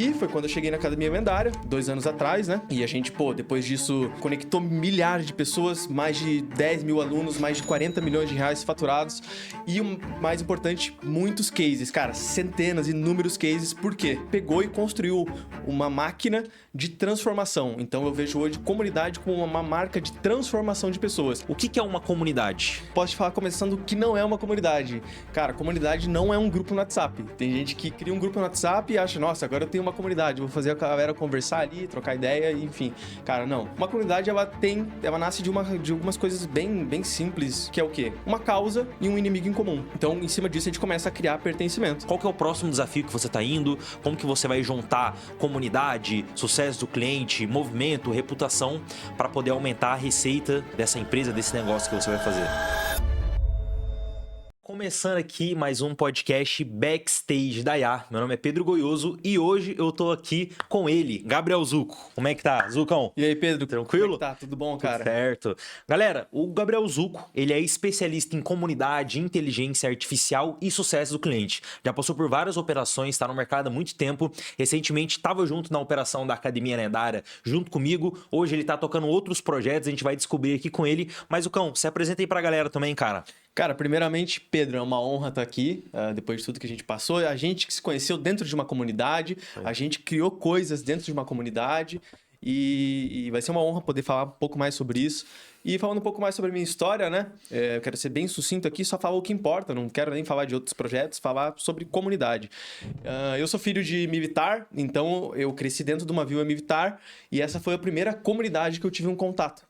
E foi quando eu cheguei na Academia Lendária, 2 anos atrás, né? E a gente, depois disso, conectou milhares de pessoas, mais de 10 mil alunos, mais de 40 milhões de reais faturados. E o mais importante, muitos cases, cara, centenas, inúmeros cases. Por quê? Pegou e construiu uma máquina de transformação. Então eu vejo hoje comunidade como uma marca de transformação de pessoas. O que é uma comunidade? Posso te falar começando que não é uma comunidade. Cara, comunidade não é um grupo no WhatsApp. Tem gente que cria um grupo no WhatsApp e acha, nossa, agora eu tenho uma comunidade, vou fazer a galera conversar ali, trocar ideia, enfim. Cara, não. Uma comunidade, ela nasce de algumas coisas bem simples, que é o quê? Uma causa e um inimigo em comum. Então, em cima disso, a gente começa a criar pertencimento. Qual que é o próximo desafio que você está indo? Como que você vai juntar comunidade, sucesso do cliente, movimento, reputação, para poder aumentar a receita dessa empresa, desse negócio que você vai fazer? Começando aqui mais um podcast Backstage da IA. Meu nome é Pedro Goioso e hoje eu tô aqui com ele, Gabriel Zucco. Como é que tá, Zuccão? E aí, Pedro? Tranquilo? Como é que tá? Tudo bom, cara? Tudo certo. Galera, o Gabriel Zucco, ele é especialista em comunidade, inteligência artificial e sucesso do cliente. Já passou por várias operações, está no mercado há muito tempo. Recentemente estava junto na operação da Academia Lendária, junto comigo. Hoje ele tá tocando outros projetos, a gente vai descobrir aqui com ele. Mas, Zuccão, se apresenta aí pra galera também, cara. Cara, primeiramente, Pedro, é uma honra estar aqui, depois de tudo que a gente passou. A gente que se conheceu dentro de uma comunidade, a gente criou coisas dentro de uma comunidade e vai ser uma honra poder falar um pouco mais sobre isso. E falando um pouco mais sobre a minha história, né? Eu quero ser bem sucinto aqui, só falar o que importa, não quero nem falar de outros projetos, falar sobre comunidade. Eu sou filho de militar, então eu cresci dentro de uma vila militar e essa foi a primeira comunidade que eu tive um contato.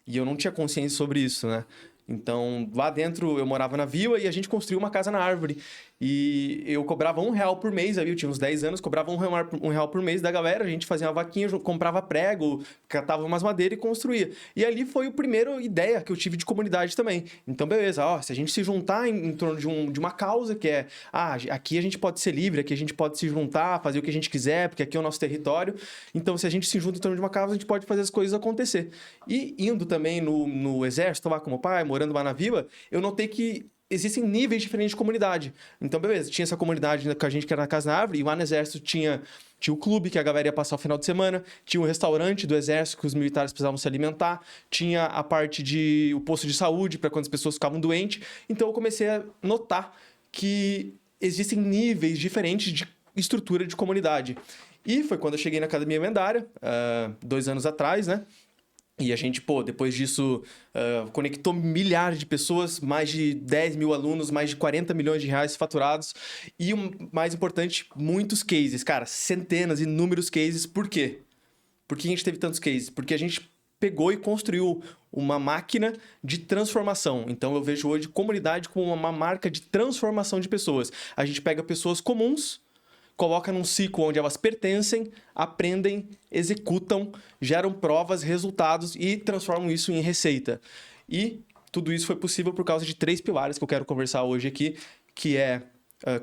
E eu não tinha consciência sobre isso, né? Então, lá dentro eu morava na vila e a gente construiu uma casa na árvore. E eu cobrava R$1 por mês, ali eu tinha uns 10 anos, cobrava R$1 por mês da galera, a gente fazia uma vaquinha, comprava prego, catava umas madeiras e construía. E ali foi a primeira ideia que eu tive de comunidade também. Então, beleza, se a gente se juntar em torno de uma causa que é, aqui a gente pode ser livre, aqui a gente pode se juntar, fazer o que a gente quiser, porque aqui é o nosso território. Então, se a gente se junta em torno de uma causa, a gente pode fazer as coisas acontecer. E indo também no exército, lá com meu pai, morando lá na vila, eu notei que existem níveis diferentes de comunidade. Então, beleza, tinha essa comunidade com a gente que era na Casa na Árvore, e lá no Exército tinha o clube, que a galera ia passar o final de semana, tinha o restaurante do Exército, que os militares precisavam se alimentar, tinha a parte o posto de saúde, para quando as pessoas ficavam doentes. Então, eu comecei a notar que existem níveis diferentes de estrutura de comunidade. E foi quando eu cheguei na Academia Lendária, 2 anos atrás, né? E a gente, depois disso, conectou milhares de pessoas, mais de 10 mil alunos, mais de 40 milhões de reais faturados. E o mais importante, muitos cases, cara, centenas, inúmeros cases. Por quê? Por que a gente teve tantos cases? Porque a gente pegou e construiu uma máquina de transformação. Então eu vejo hoje comunidade como uma marca de transformação de pessoas. A gente pega pessoas comuns, coloca num ciclo onde elas pertencem, aprendem, executam, geram provas, resultados e transformam isso em receita. E tudo isso foi possível por causa de 3 pilares que eu quero conversar hoje aqui, que é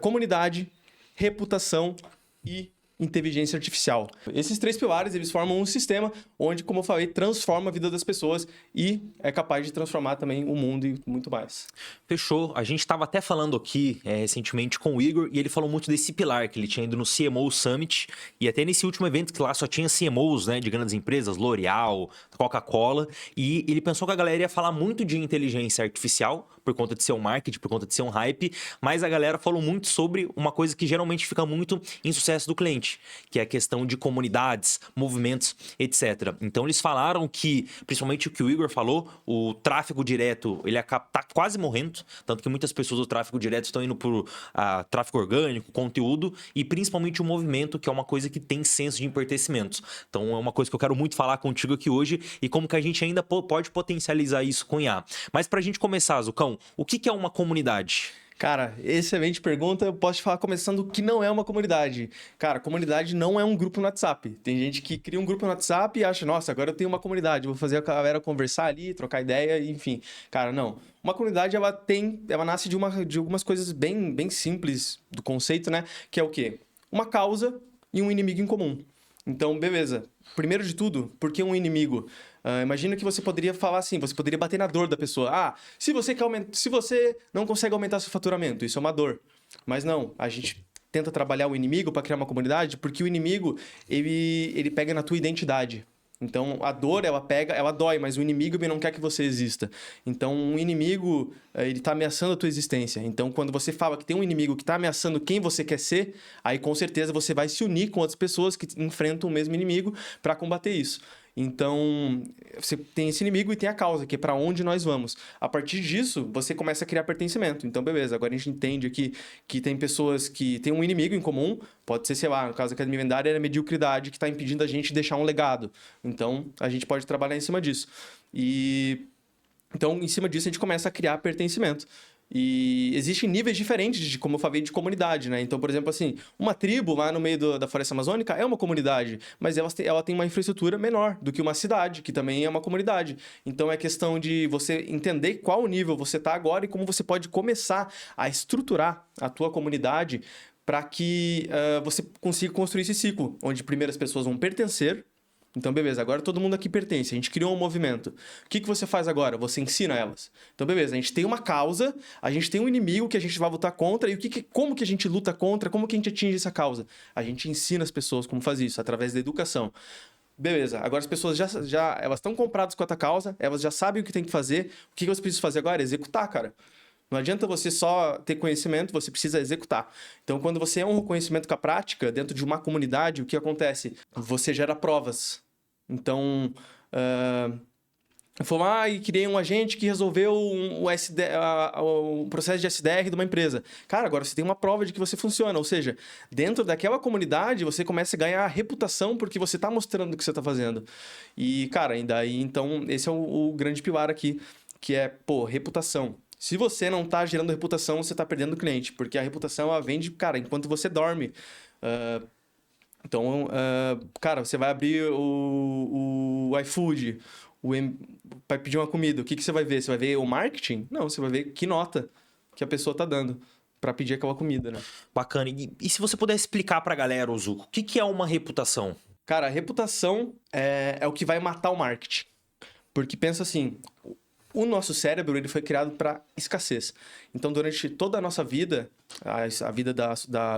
comunidade, reputação e inteligência artificial. Esses 3 pilares, eles formam um sistema onde, como eu falei, transforma a vida das pessoas e é capaz de transformar também o mundo e muito mais. Fechou. A gente estava até falando aqui recentemente com o Igor e ele falou muito desse pilar, que ele tinha ido no CMO Summit e até nesse último evento que lá só tinha CMOs, né, de grandes empresas, L'Oréal, Coca-Cola, e ele pensou que a galera ia falar muito de inteligência artificial por conta de ser um marketing, por conta de ser um hype, mas a galera falou muito sobre uma coisa que geralmente fica muito em sucesso do cliente, que é a questão de comunidades, movimentos, etc. Então eles falaram que, principalmente o que o Igor falou, o tráfego direto, ele tá quase morrendo, tanto que muitas pessoas do tráfego direto estão indo por tráfego orgânico, conteúdo, e principalmente o movimento, que é uma coisa que tem senso de pertencimento. Então é uma coisa que eu quero muito falar contigo aqui hoje, e como que a gente ainda pode potencializar isso com IA. Mas pra gente começar, Zuccão, o que é uma comunidade? Cara, excelente pergunta. Eu posso te falar começando que não é uma comunidade. Cara, comunidade não é um grupo no WhatsApp. Tem gente que cria um grupo no WhatsApp e acha, nossa, agora eu tenho uma comunidade, vou fazer a galera conversar ali, trocar ideia, enfim. Cara, não. Uma comunidade, ela nasce de algumas coisas bem simples do conceito, né? Que é o quê? Uma causa e um inimigo em comum. Então, beleza. Primeiro de tudo, por que um inimigo? Imagina que você poderia falar assim, você poderia bater na dor da pessoa. Se você não consegue aumentar seu faturamento, isso é uma dor. Mas não, a gente tenta trabalhar o inimigo para criar uma comunidade? Porque o inimigo, ele pega na tua identidade. Então, a dor, ela dói, mas o inimigo ele não quer que você exista. Então, um inimigo, ele tá ameaçando a tua existência. Então, quando você fala que tem um inimigo que tá ameaçando quem você quer ser, aí com certeza você vai se unir com outras pessoas que enfrentam o mesmo inimigo para combater isso. Então, você tem esse inimigo e tem a causa, que é para onde nós vamos. A partir disso, você começa a criar pertencimento. Então, beleza, agora a gente entende aqui que tem pessoas que têm um inimigo em comum, pode ser, sei lá, no caso da Academia Vendária, é a mediocridade que está impedindo a gente de deixar um legado. Então, a gente pode trabalhar em cima disso. Então, em cima disso, a gente começa a criar pertencimento. E existem níveis diferentes de, como eu falei, de comunidade, né? Então, por exemplo, assim, uma tribo lá no meio da floresta amazônica é uma comunidade, mas ela tem uma infraestrutura menor do que uma cidade, que também é uma comunidade. Então, é questão de você entender qual nível você está agora e como você pode começar a estruturar a tua comunidade para que você consiga construir esse ciclo, onde primeiro as pessoas vão pertencer. Então, beleza, agora todo mundo aqui pertence, a gente criou um movimento. O que você faz agora? Você ensina elas. Então, beleza, a gente tem uma causa, a gente tem um inimigo que a gente vai lutar contra, e como que a gente luta contra, como que a gente atinge essa causa? A gente ensina as pessoas como fazer isso, através da educação. Beleza, agora as pessoas elas estão compradas com a tua causa, elas já sabem o que tem que fazer, o que você precisa fazer agora? Executar, cara. Não adianta você só ter conhecimento, você precisa executar. Então, quando você honra o conhecimento com a prática, dentro de uma comunidade, o que acontece? Você gera provas. Então, eu fui lá e criei um agente que resolveu o processo de SDR de uma empresa. Cara, agora você tem uma prova de que você funciona. Ou seja, dentro daquela comunidade, você começa a ganhar reputação porque você está mostrando o que você está fazendo. E, cara, ainda aí, então, esse é o grande pilar aqui, que é, reputação. Se você não está gerando reputação, você está perdendo cliente, porque a reputação ela vende, cara, enquanto você dorme. Então, cara, você vai abrir o iFood, vai pedir uma comida, o que você vai ver? Você vai ver o marketing? Não, você vai ver que nota que a pessoa está dando para pedir aquela comida, né? Bacana. E se você puder explicar para a galera, Zuko, o que é uma reputação? Cara, a reputação é o que vai matar o marketing. Porque pensa assim, o nosso cérebro ele foi criado para escassez. Então, durante toda a nossa vida, a vida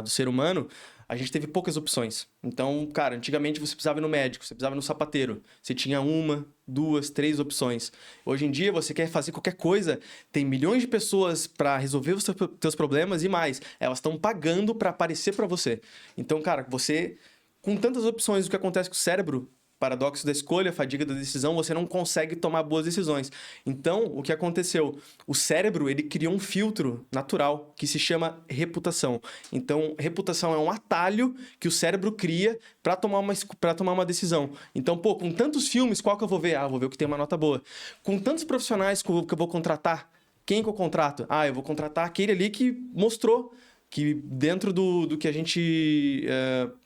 do ser humano, a gente teve poucas opções. Então, cara, antigamente você precisava ir no médico, você precisava ir no sapateiro. Você tinha 1, 2, 3 opções. Hoje em dia, você quer fazer qualquer coisa, tem milhões de pessoas para resolver os teus problemas e mais. Elas estão pagando para aparecer para você. Então, cara, você, com tantas opções, o que acontece com o cérebro? Paradoxo da escolha, fadiga da decisão, você não consegue tomar boas decisões. Então, o que aconteceu? O cérebro, ele criou um filtro natural que se chama reputação. Então, reputação é um atalho que o cérebro cria para tomar uma decisão. Então, com tantos filmes, qual que eu vou ver? Vou ver o que tem uma nota boa. Com tantos profissionais que eu vou contratar, quem que eu contrato? Eu vou contratar aquele ali que mostrou que dentro do que a gente...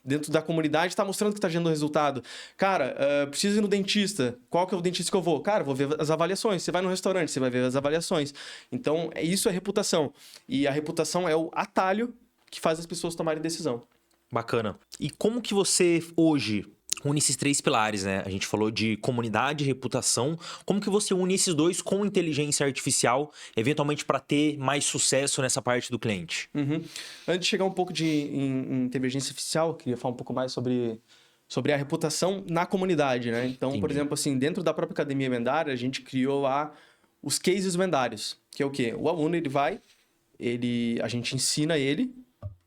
dentro da comunidade está mostrando que está gerando resultado. Cara, preciso ir no dentista. Qual que é o dentista que eu vou? Cara, vou ver as avaliações. Você vai no restaurante, você vai ver as avaliações. Então, isso é reputação. E a reputação é o atalho que faz as pessoas tomarem decisão. Bacana. E como que você hoje une esses 3 pilares, né? A gente falou de comunidade, reputação. Como que você une esses dois com inteligência artificial, eventualmente para ter mais sucesso nessa parte do cliente? Antes de chegar um pouco em inteligência artificial, eu queria falar um pouco mais sobre a reputação na comunidade, né? Então, Entendi. por exemplo, assim, dentro da própria Academia Vendária, a gente criou lá os cases vendários, que é o quê? O aluno, a gente ensina ele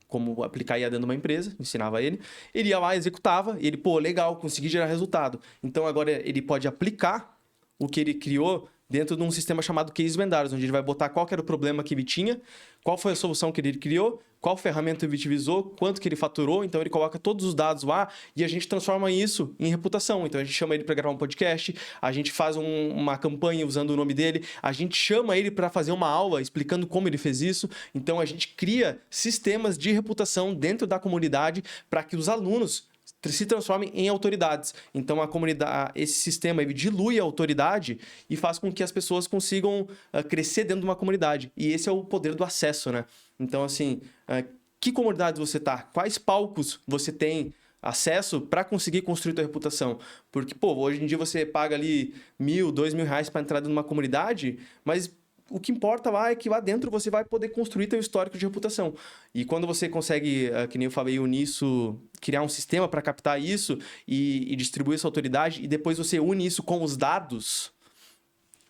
como aplicar IA dentro de uma empresa, ensinava ele ia lá, executava, e ele, legal, consegui gerar resultado. Então, agora ele pode aplicar o que ele criou dentro de um sistema chamado Cases Vendários, onde ele vai botar qual que era o problema que ele tinha, qual foi a solução que ele criou, qual ferramenta ele utilizou, quanto que ele faturou. Então, ele coloca todos os dados lá e a gente transforma isso em reputação. Então, a gente chama ele para gravar um podcast, a gente faz uma campanha usando o nome dele, a gente chama ele para fazer uma aula explicando como ele fez isso. Então, a gente cria sistemas de reputação dentro da comunidade para que os alunos se transformem em autoridades. Então, a comunidade, esse sistema ele dilui a autoridade e faz com que as pessoas consigam crescer dentro de uma comunidade. E esse é o poder do acesso, né? Então, assim, que comunidades você tá? Quais palcos você tem acesso para conseguir construir tua reputação? Porque, hoje em dia você paga ali R$1.000, R$2.000 para entrar numa comunidade, mas o que importa lá é que lá dentro você vai poder construir teu histórico de reputação. E quando você consegue, que nem eu falei, unir isso, criar um sistema para captar isso e distribuir essa autoridade, e depois você une isso com os dados,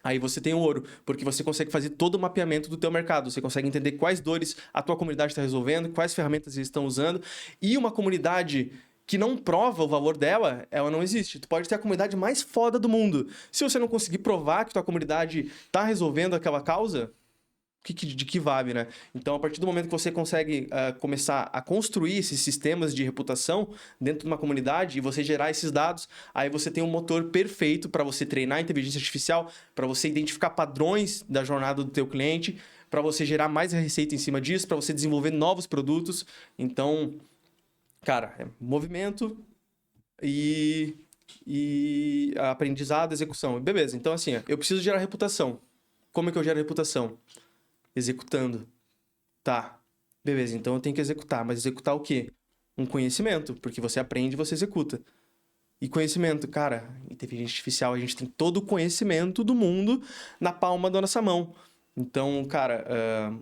aí você tem o ouro, porque você consegue fazer todo o mapeamento do teu mercado, você consegue entender quais dores a tua comunidade está resolvendo, quais ferramentas eles estão usando, e uma comunidade que não prova o valor dela, ela não existe. Tu pode ter a comunidade mais foda do mundo. Se você não conseguir provar que tua comunidade está resolvendo aquela causa, de que vale, né? Então, a partir do momento que você consegue começar a construir esses sistemas de reputação dentro de uma comunidade e você gerar esses dados, aí você tem um motor perfeito para você treinar a inteligência artificial, para você identificar padrões da jornada do teu cliente, para você gerar mais receita em cima disso, para você desenvolver novos produtos. Então, cara, é movimento e aprendizado, execução. Beleza, então assim, eu preciso gerar reputação. Como é que eu gero reputação? Executando. Tá, beleza, então eu tenho que executar. Mas executar o quê? Um conhecimento, porque você aprende e você executa. E conhecimento, cara, inteligência artificial, a gente tem todo o conhecimento do mundo na palma da nossa mão. Então, cara,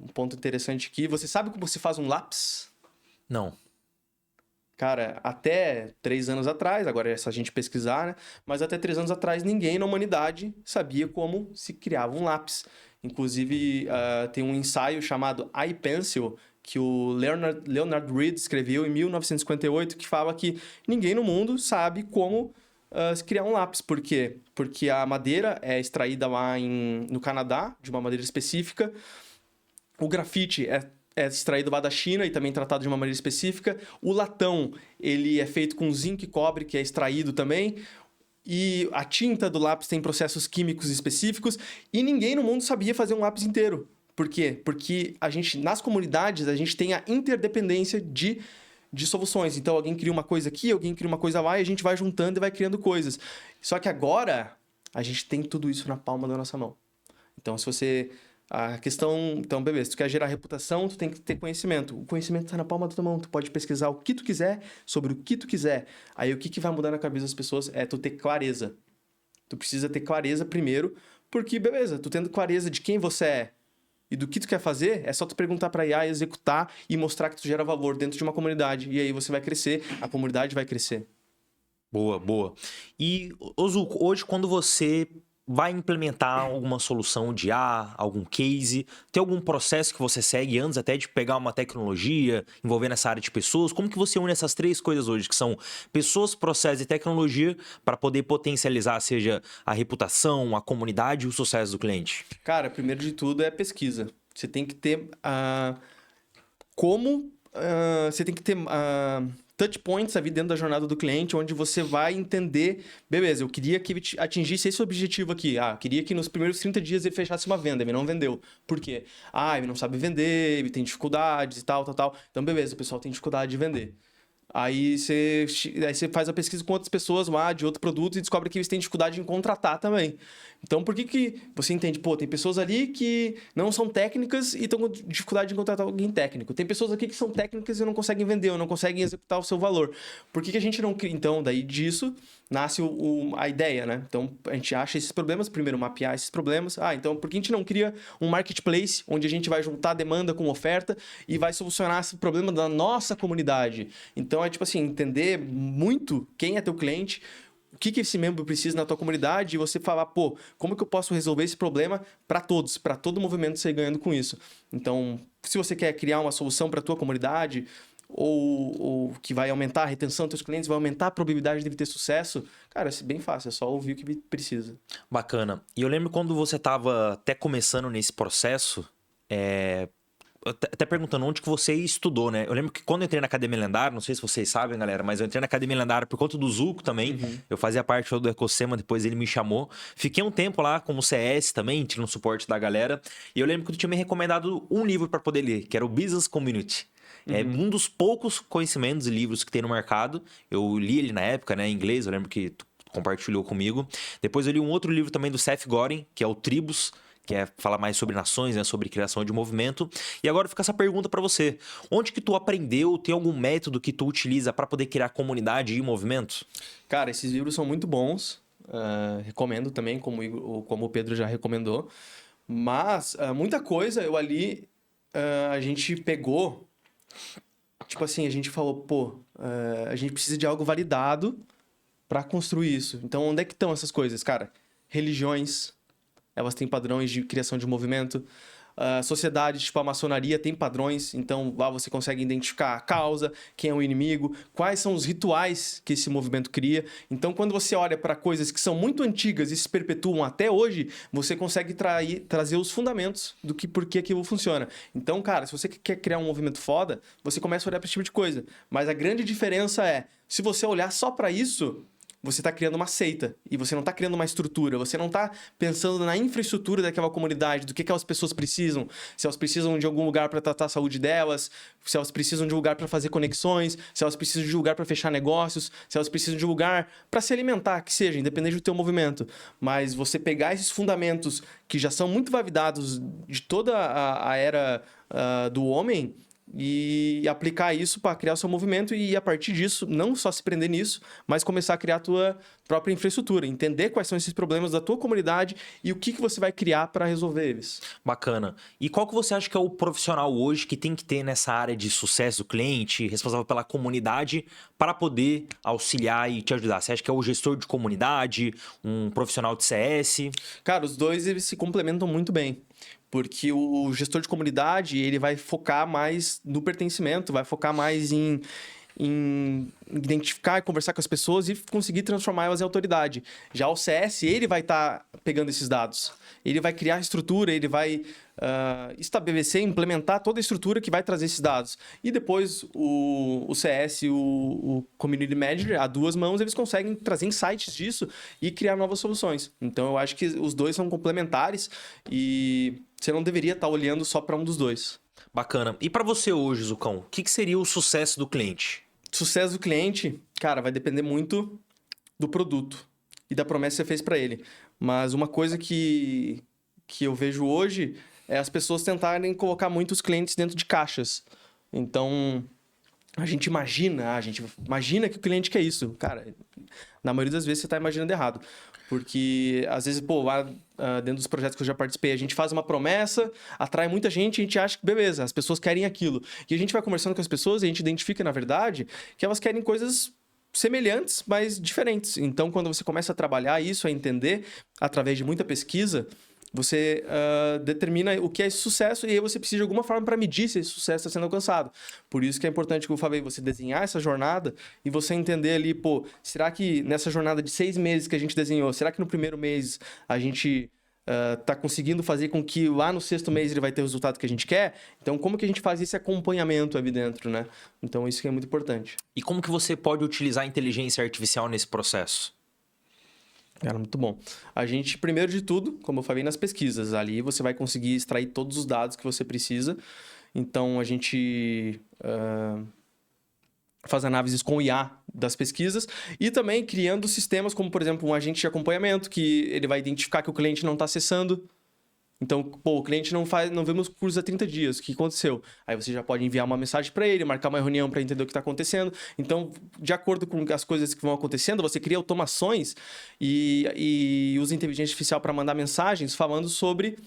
um ponto interessante aqui, você sabe como se faz um lápis? Não. Cara, até 3 anos atrás, agora é só a gente pesquisar, né? Mas até 3 anos atrás, ninguém na humanidade sabia como se criava um lápis. Inclusive, tem um ensaio chamado iPencil, que o Leonard Read escreveu em 1958, que fala que ninguém no mundo sabe como se criar um lápis. Por quê? Porque a madeira é extraída lá no Canadá, de uma madeira específica. O grafite é extraído lá da China e também tratado de uma maneira específica. O latão, ele é feito com zinco e cobre, que é extraído também. E a tinta do lápis tem processos químicos específicos. E ninguém no mundo sabia fazer um lápis inteiro. Por quê? Porque nas comunidades, a gente tem a interdependência de soluções. Então, alguém cria uma coisa aqui, alguém cria uma coisa lá, e a gente vai juntando e vai criando coisas. Só que agora, a gente tem tudo isso na palma da nossa mão. Então, se você... A questão... Então, beleza, se tu quer gerar reputação, tu tem que ter conhecimento. O conhecimento está na palma da tua mão. Tu pode pesquisar o que tu quiser, sobre o que tu quiser. Aí, o que vai mudar na cabeça das pessoas é tu ter clareza. Tu precisa ter clareza primeiro, porque, beleza, tu tendo clareza de quem você é e do que tu quer fazer, é só tu perguntar para a IA, executar e mostrar que tu gera valor dentro de uma comunidade. E aí você vai crescer, a comunidade vai crescer. Boa, boa. E, Zuko, hoje quando você vai implementar alguma solução de IA, algum case, tem algum processo que você segue antes até de pegar uma tecnologia envolvendo essa área de pessoas? Como que você une essas 3 coisas hoje, que são pessoas, processo e tecnologia, para poder potencializar, seja a reputação, a comunidade e o sucesso do cliente? Cara, primeiro de tudo é pesquisa. Você tem que ter você tem que ter touch points ali dentro da jornada do cliente, onde você vai entender, beleza, eu queria que ele atingisse esse objetivo aqui. Queria que nos primeiros 30 dias ele fechasse uma venda, ele não vendeu. Por quê? Ele não sabe vender, ele tem dificuldades e tal. Então, beleza, o pessoal tem dificuldade de vender. Aí você faz a pesquisa com outras pessoas lá de outro produto e descobre que eles têm dificuldade em contratar também. Então, por que você entende? Tem pessoas ali que não são técnicas e estão com dificuldade em contratar alguém técnico. Tem pessoas aqui que são técnicas e não conseguem vender ou não conseguem executar o seu valor. Por que a gente não cria? Então, daí disso nasce a ideia, né? Então, a gente acha esses problemas, primeiro mapear esses problemas. Então, por que a gente não cria um marketplace onde a gente vai juntar demanda com oferta e vai solucionar esse problema da nossa comunidade? Então, é tipo assim, entender muito quem é teu cliente, o que esse membro precisa na tua comunidade e você falar, como que eu posso resolver esse problema para todos, para todo o movimento sair ganhando com isso. Então, se você quer criar uma solução para a tua comunidade ou que vai aumentar a retenção dos teus clientes, vai aumentar a probabilidade de ele ter sucesso, cara, é bem fácil, é só ouvir o que precisa. Bacana. E eu lembro quando você estava até começando nesse processo, até perguntando onde que você estudou, né? Eu lembro que quando eu entrei na Academia Lendária, não sei se vocês sabem, galera, mas eu entrei na Academia Lendária por conta do Zuko também. Eu fazia parte do ecossistema, depois ele me chamou. Fiquei um tempo lá como CS também, tirando suporte da galera. E eu lembro que tu tinha me recomendado um livro para poder ler, que era o Business Community. É um dos poucos conhecimentos e livros que tem no mercado. Eu li ele na época, né, em inglês, eu lembro que tu compartilhou comigo. Depois eu li um outro livro também do Seth Godin, que é o Tribos, que é falar mais sobre nações, né, sobre criação de movimento. E agora fica essa pergunta para você. Onde que tu aprendeu? Tem algum método que tu utiliza para poder criar comunidade e movimento? Cara, esses livros são muito bons. Recomendo também, como o Pedro já recomendou. Mas muita coisa eu ali, a gente pegou, tipo assim, a gente falou, pô, a gente precisa de algo validado para construir isso. Então, onde é que estão essas coisas, cara? Religiões, elas têm padrões de criação de movimento. Sociedades, tipo a maçonaria, tem padrões. Então, lá você consegue identificar a causa, quem é o inimigo, quais são os rituais que esse movimento cria. Então, quando você olha para coisas que são muito antigas e se perpetuam até hoje, você consegue trazer os fundamentos do que por que aquilo funciona. Então, cara, se você quer criar um movimento foda, você começa a olhar para esse tipo de coisa. Mas a grande diferença é, se você olhar só para isso, você está criando uma seita e você não está criando uma estrutura, você não está pensando na infraestrutura daquela comunidade, do que aquelas pessoas precisam, se elas precisam de algum lugar para tratar a saúde delas, se elas precisam de um lugar para fazer conexões, se elas precisam de um lugar para fechar negócios, se elas precisam de um lugar para se alimentar, que seja, independente do teu movimento. Mas você pegar esses fundamentos que já são muito validados de toda a era do homem e aplicar isso para criar o seu movimento e, a partir disso, não só se prender nisso, mas começar a criar a tua própria infraestrutura, entender quais são esses problemas da tua comunidade e o que você vai criar para resolver eles. Bacana. E qual que você acha que é o profissional hoje que tem que ter nessa área de sucesso do cliente, responsável pela comunidade, para poder auxiliar e te ajudar? Você acha que é o gestor de comunidade, um profissional de CS? Cara, os dois eles se complementam muito bem. Porque o gestor de comunidade, ele vai focar mais no pertencimento, vai focar mais em identificar e conversar com as pessoas e conseguir transformar elas em autoridade. Já o CS, ele vai estar pegando esses dados. Ele vai criar a estrutura, ele vai estabelecer, implementar toda a estrutura que vai trazer esses dados. E depois o CS e o Community Manager, a duas mãos, eles conseguem trazer insights disso e criar novas soluções. Então, eu acho que os dois são complementares e você não deveria estar olhando só para um dos dois. Bacana. E para você hoje, Zucão, o que seria o sucesso do cliente? Sucesso do cliente, cara, vai depender muito do produto e da promessa que você fez para ele. Mas uma coisa que eu vejo hoje é as pessoas tentarem colocar muitos clientes dentro de caixas. Então, a gente imagina que o cliente quer isso. Cara, na maioria das vezes você está imaginando errado. Porque, às vezes, lá dentro dos projetos que eu já participei, a gente faz uma promessa, atrai muita gente e a gente acha que, beleza, as pessoas querem aquilo. E a gente vai conversando com as pessoas e a gente identifica, na verdade, que elas querem coisas semelhantes, mas diferentes. Então, quando você começa a trabalhar isso, a entender, através de muita pesquisa, você determina o que é esse sucesso e aí você precisa de alguma forma para medir se esse sucesso está sendo alcançado. Por isso que é importante, como eu falei, você desenhar essa jornada e você entender ali, será que nessa jornada de 6 meses que a gente desenhou, será que no primeiro mês a gente está conseguindo fazer com que lá no 6º mês ele vai ter o resultado que a gente quer? Então, como que a gente faz esse acompanhamento ali dentro, né? Então, isso que é muito importante. E como que você pode utilizar a inteligência artificial nesse processo? Cara, muito bom. A gente, primeiro de tudo, como eu falei nas pesquisas, ali você vai conseguir extrair todos os dados que você precisa. Então, a gente faz análises com IA das pesquisas e também criando sistemas como, por exemplo, um agente de acompanhamento que ele vai identificar que o cliente não está acessando. Então, o cliente não vemos cursos há 30 dias. O que aconteceu? Aí você já pode enviar uma mensagem para ele, marcar uma reunião para entender o que está acontecendo. Então, de acordo com as coisas que vão acontecendo, você cria automações e usa inteligência artificial para mandar mensagens falando sobre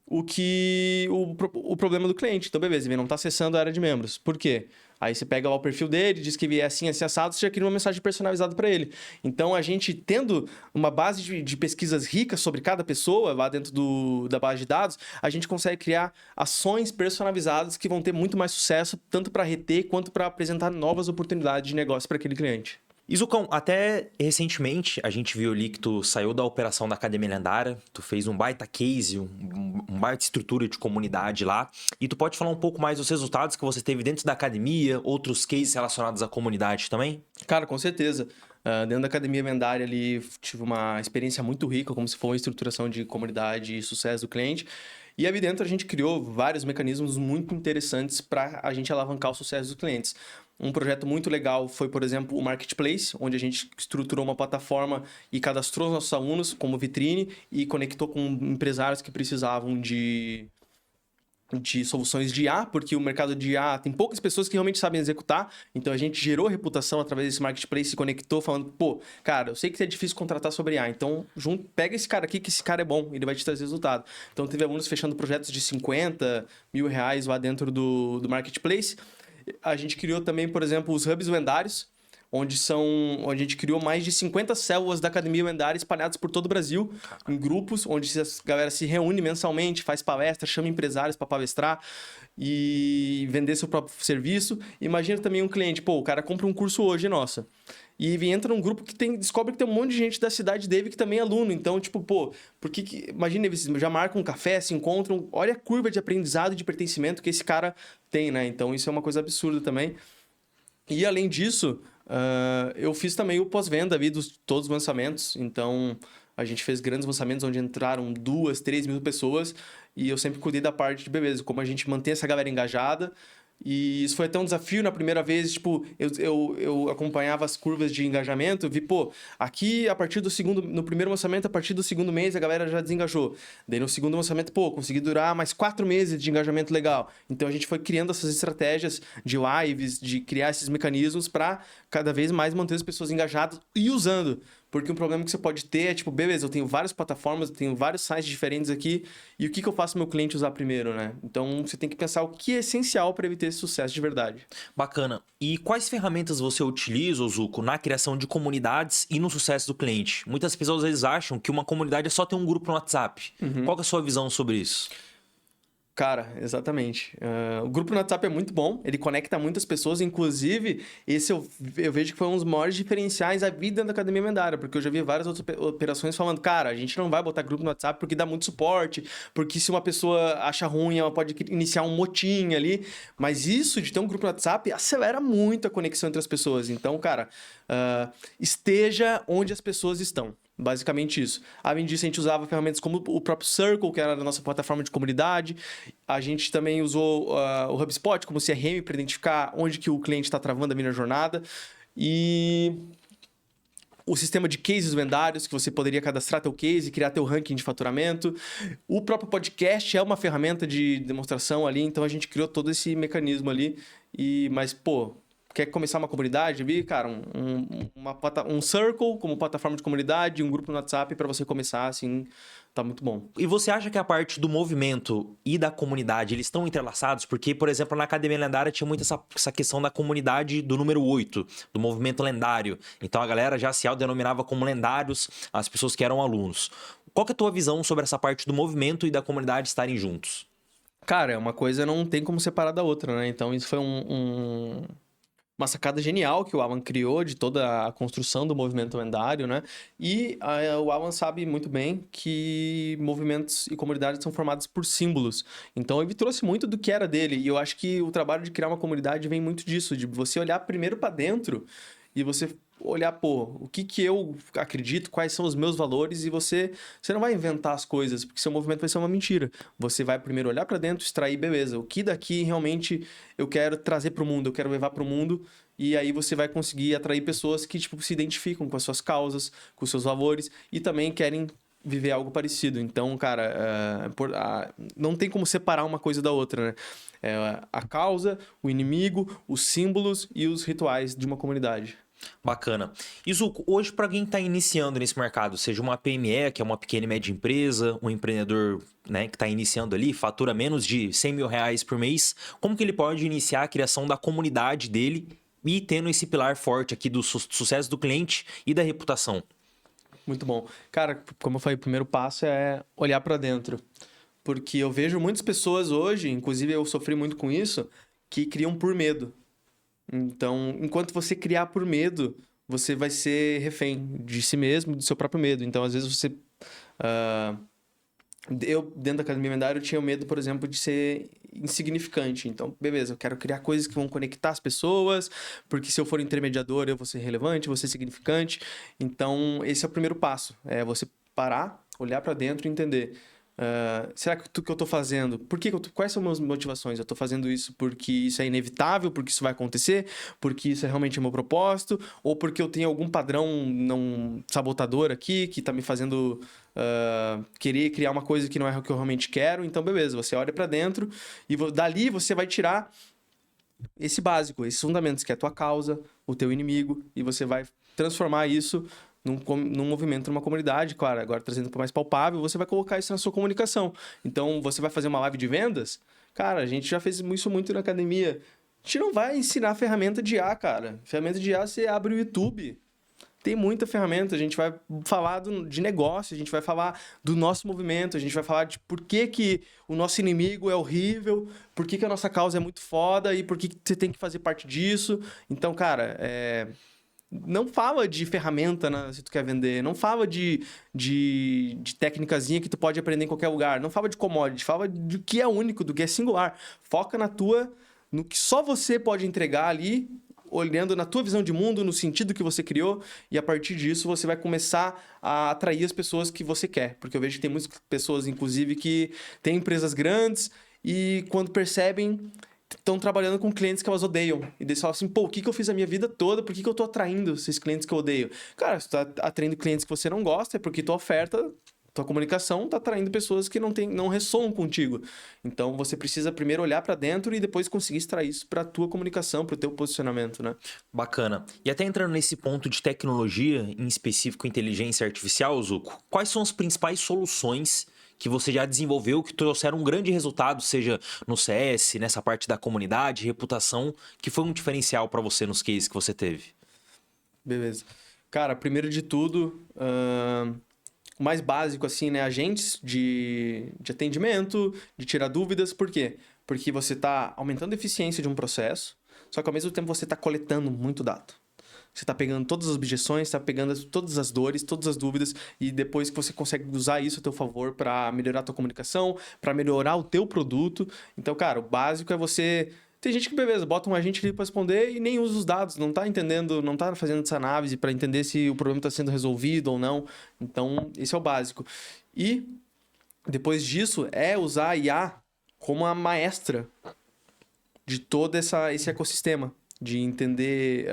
o problema do cliente. Então, beleza, ele não está acessando a área de membros. Por quê? Aí você pega lá o perfil dele, diz que ele é assim, assim, assado, você já cria uma mensagem personalizada para ele. Então, a gente tendo uma base de pesquisas ricas sobre cada pessoa lá dentro da base de dados, a gente consegue criar ações personalizadas que vão ter muito mais sucesso, tanto para reter quanto para apresentar novas oportunidades de negócio para aquele cliente. E Zucão, até recentemente a gente viu ali que tu saiu da operação da Academia Lendária, tu fez um baita case, um baita estrutura de comunidade lá, e tu pode falar um pouco mais dos resultados que você teve dentro da academia, outros cases relacionados à comunidade também? Cara, com certeza. Dentro da Academia Lendária ali tive uma experiência muito rica, como se for uma estruturação de comunidade e sucesso do cliente. E ali dentro a gente criou vários mecanismos muito interessantes para a gente alavancar o sucesso dos clientes. Um projeto muito legal foi, por exemplo, o Marketplace, onde a gente estruturou uma plataforma e cadastrou os nossos alunos como vitrine e conectou com empresários que precisavam de de soluções de IA, porque o mercado de IA tem poucas pessoas que realmente sabem executar, então a gente gerou reputação através desse marketplace, se conectou falando, pô, cara, eu sei que é difícil contratar sobre IA, então pega esse cara aqui que esse cara é bom, ele vai te trazer resultado. Então teve alunos fechando projetos de 50 mil reais lá dentro do marketplace. A gente criou também, por exemplo, os hubs lendários, onde a gente criou mais de 50 células da Academia Lendária espalhadas por todo o Brasil, em grupos, onde a galera se reúne mensalmente, faz palestra, chama empresários para palestrar e vender seu próprio serviço. Imagina também um cliente, pô, o cara compra um curso hoje, nossa, e entra num grupo que descobre que tem um monte de gente da cidade dele que também é aluno. Então, tipo, pô, imagina, eles já marcam um café, se encontram, olha a curva de aprendizado e de pertencimento que esse cara tem, né? Então, isso é uma coisa absurda também. E, além disso, eu fiz também o pós-venda ali de todos os lançamentos. Então, a gente fez grandes lançamentos onde entraram 2, 3 mil pessoas. E eu sempre cuidei da parte de, beleza, como a gente mantém essa galera engajada. E isso foi até um desafio na primeira vez. Tipo, eu acompanhava as curvas de engajamento. Vi, pô, aqui no primeiro lançamento, a partir do segundo mês, a galera já desengajou. Daí no segundo lançamento, pô, consegui durar mais 4 meses de engajamento legal. Então a gente foi criando essas estratégias de lives, de criar esses mecanismos para cada vez mais manter as pessoas engajadas e usando. Porque um problema que você pode ter é, tipo, beleza, eu tenho várias plataformas, eu tenho vários sites diferentes aqui, e o que eu faço meu cliente usar primeiro, né? Então, você tem que pensar o que é essencial para ele ter esse sucesso de verdade. Bacana. E quais ferramentas você utiliza, Zuko, na criação de comunidades e no sucesso do cliente? Muitas pessoas às vezes acham que uma comunidade é só ter um grupo no WhatsApp. Qual que é a sua visão sobre isso? Cara, exatamente. O grupo no WhatsApp é muito bom, ele conecta muitas pessoas, inclusive, esse eu vejo que foi um dos maiores diferenciais da vida da Academia Lendária, porque eu já vi várias outras operações falando, cara, a gente não vai botar grupo no WhatsApp porque dá muito suporte, porque se uma pessoa acha ruim, ela pode iniciar um motim ali, mas isso de ter um grupo no WhatsApp acelera muito a conexão entre as pessoas. Então, cara, esteja onde as pessoas estão. Basicamente isso. Além disso, a gente usava ferramentas como o próprio Circle, que era a nossa plataforma de comunidade. A gente também usou o HubSpot como CRM para identificar onde que o cliente está travando a minha jornada. E o sistema de cases lendários, que você poderia cadastrar teu case e criar teu ranking de faturamento. O próprio podcast é uma ferramenta de demonstração ali, então a gente criou todo esse mecanismo ali. Mas, pô, quer começar uma comunidade, vi, cara, um Circle como plataforma de comunidade, um grupo no WhatsApp para você começar, assim, tá muito bom. E você acha que a parte do movimento e da comunidade, eles estão entrelaçados? Porque, por exemplo, na Academia Lendária tinha muito essa questão da comunidade do número 8, do movimento lendário. Então a galera já se autodenominava como lendários as pessoas que eram alunos. Qual que é a tua visão sobre essa parte do movimento e da comunidade estarem juntos? Cara, uma coisa não tem como separar da outra, né? Então isso foi uma sacada genial que o Alan criou de toda a construção do movimento lendário, né? E o Alan sabe muito bem que movimentos e comunidades são formados por símbolos. Então ele trouxe muito do que era dele. E eu acho que o trabalho de criar uma comunidade vem muito disso, de você olhar primeiro para dentro e você olhar, pô, o que eu acredito, quais são os meus valores, e você não vai inventar as coisas, porque seu movimento vai ser uma mentira. Você vai primeiro olhar para dentro, extrair, beleza, o que daqui realmente eu quero trazer para o mundo, eu quero levar para o mundo, e aí você vai conseguir atrair pessoas que, tipo, se identificam com as suas causas, com os seus valores, e também querem viver algo parecido. Então, cara, não tem como separar uma coisa da outra, né? A causa, o inimigo, os símbolos e os rituais de uma comunidade. Bacana. E Zuko, hoje para quem está iniciando nesse mercado, seja uma PME, que é uma pequena e média empresa, um empreendedor, né, que está iniciando ali, fatura menos de 100 mil reais por mês, como que ele pode iniciar a criação da comunidade dele e tendo esse pilar forte aqui do sucesso do cliente e da reputação? Muito bom. Cara, como eu falei, o primeiro passo é olhar para dentro. Porque eu vejo muitas pessoas hoje, inclusive eu sofri muito com isso, que criam por medo. Então, enquanto você criar por medo, você vai ser refém de si mesmo, do seu próprio medo. Então, às vezes você... eu, dentro da Academia Lendária, eu tinha medo, por exemplo, de ser insignificante. Então, beleza, eu quero criar coisas que vão conectar as pessoas, porque se eu for intermediador, eu vou ser relevante, vou ser significante. Então, esse é o primeiro passo. É você parar, olhar para dentro e entender Será que o que eu tô fazendo? Quais são as minhas motivações? Eu tô fazendo isso porque isso é inevitável, porque isso vai acontecer, porque isso é realmente o meu propósito, ou porque eu tenho algum padrão não sabotador aqui que tá me fazendo querer criar uma coisa que não é o que eu realmente quero? Então, beleza, você olha pra dentro e dali você vai tirar esse básico, esses fundamentos, que é a tua causa, o teu inimigo, e você vai transformar isso num movimento, numa comunidade. Claro, agora trazendo para mais palpável, você vai colocar isso na sua comunicação. Então, você vai fazer uma live de vendas? Cara, a gente já fez isso muito na academia. A gente não vai ensinar ferramenta de IA, cara. Ferramenta de IA, você abre o YouTube. Tem muita ferramenta, a gente vai falar de negócio, a gente vai falar do nosso movimento, a gente vai falar de por que o nosso inimigo é horrível, por que a nossa causa é muito foda e por que você tem que fazer parte disso. Então, cara, não fala de ferramenta, né, se tu quer vender, não fala de técnicazinha que tu pode aprender em qualquer lugar, não fala de commodity, fala do que é único, do que é singular. Foca no que só você pode entregar ali, olhando na tua visão de mundo, no sentido que você criou, e a partir disso você vai começar a atrair as pessoas que você quer. Porque eu vejo que tem muitas pessoas, inclusive, que têm empresas grandes e quando percebem, estão trabalhando com clientes que elas odeiam. E eles falam assim, pô, o que eu fiz a minha vida toda? Por que eu tô atraindo esses clientes que eu odeio? Cara, se tu tá atraindo clientes que você não gosta, é porque tua oferta, tua comunicação tá atraindo pessoas que não ressoam contigo. Então, você precisa primeiro olhar para dentro e depois conseguir extrair isso para tua comunicação, para o teu posicionamento, né? Bacana. E até entrando nesse ponto de tecnologia, em específico inteligência artificial, Zuko, quais são as principais soluções que você já desenvolveu que trouxeram um grande resultado, seja no CS, nessa parte da comunidade, reputação, que foi um diferencial para você nos cases que você teve? Beleza. Cara, primeiro de tudo, o mais básico, assim, né? Agentes de atendimento, de tirar dúvidas. Por quê? Porque você está aumentando a eficiência de um processo, só que ao mesmo tempo você está coletando muito dado. Você está pegando todas as objeções, está pegando todas as dores, todas as dúvidas, e depois que você consegue usar isso a teu favor para melhorar a tua comunicação, para melhorar o teu produto. Então, cara, o básico é você... Tem gente que, beleza, bota um agente ali para responder e nem usa os dados, não tá entendendo, não tá fazendo essa análise para entender se o problema está sendo resolvido ou não. Então, esse é o básico. E depois disso é usar a IA como a maestra de todo esse ecossistema, de entender,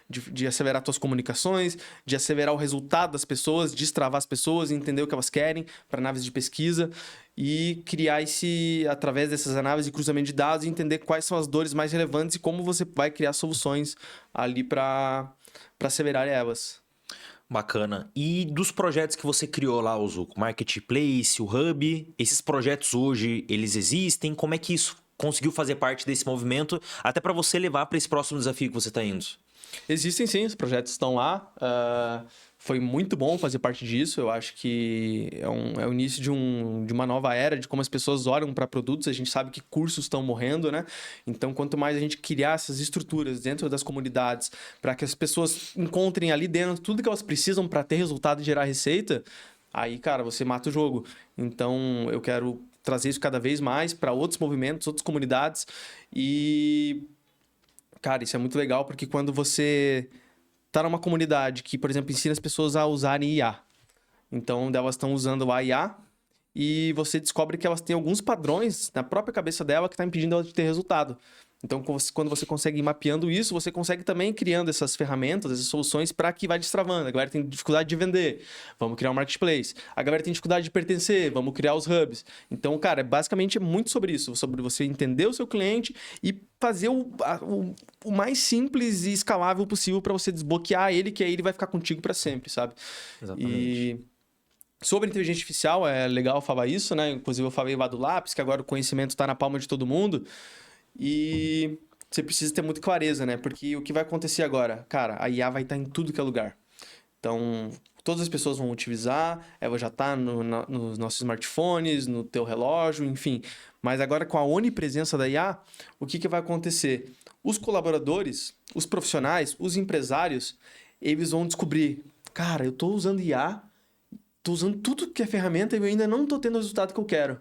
de acelerar suas comunicações, de acelerar o resultado das pessoas, destravar as pessoas, entender o que elas querem para análises de pesquisa e criar através dessas análises e cruzamento de dados, entender quais são as dores mais relevantes e como você vai criar soluções ali para acelerar elas. Bacana. E dos projetos que você criou lá, o Zuko, Marketplace, o Hub, esses projetos hoje, eles existem? Como é que isso conseguiu fazer parte desse movimento, até para você levar para esse próximo desafio que você está indo? Existem sim, os projetos estão lá. Foi muito bom fazer parte disso. Eu acho que é o início de uma nova era, de como as pessoas olham para produtos. A gente sabe que cursos estão morrendo, né? Então, quanto mais a gente criar essas estruturas dentro das comunidades, para que as pessoas encontrem ali dentro tudo que elas precisam para ter resultado e gerar receita, aí, cara, você mata o jogo. Então, eu quero trazer isso cada vez mais para outros movimentos, outras comunidades e... Cara, isso é muito legal porque quando você tá numa comunidade que, por exemplo, ensina as pessoas a usarem IA. Então, elas estão usando a IA e você descobre que elas têm alguns padrões na própria cabeça dela que tá impedindo ela de ter resultado. Então, quando você consegue ir mapeando isso, você consegue também ir criando essas ferramentas, essas soluções para que vai destravando. A galera tem dificuldade de vender, vamos criar um marketplace. A galera tem dificuldade de pertencer, vamos criar os hubs. Então, cara, basicamente é muito sobre isso, sobre você entender o seu cliente e fazer o mais simples e escalável possível para você desbloquear ele, que aí ele vai ficar contigo para sempre, sabe? Exatamente. E... Sobre inteligência artificial, é legal falar isso, né? Inclusive eu falei lá do lápis, que agora o conhecimento está na palma de todo mundo. E você precisa ter muita clareza, né? Porque o que vai acontecer agora? Cara, a IA vai estar em tudo que é lugar. Então, todas as pessoas vão utilizar, ela já está nos nossos smartphones, no teu relógio, enfim. Mas agora, com a onipresença da IA, o que vai acontecer? Os colaboradores, os profissionais, os empresários, eles vão descobrir, cara, eu estou usando IA, estou usando tudo que é ferramenta e eu ainda não estou tendo o resultado que eu quero.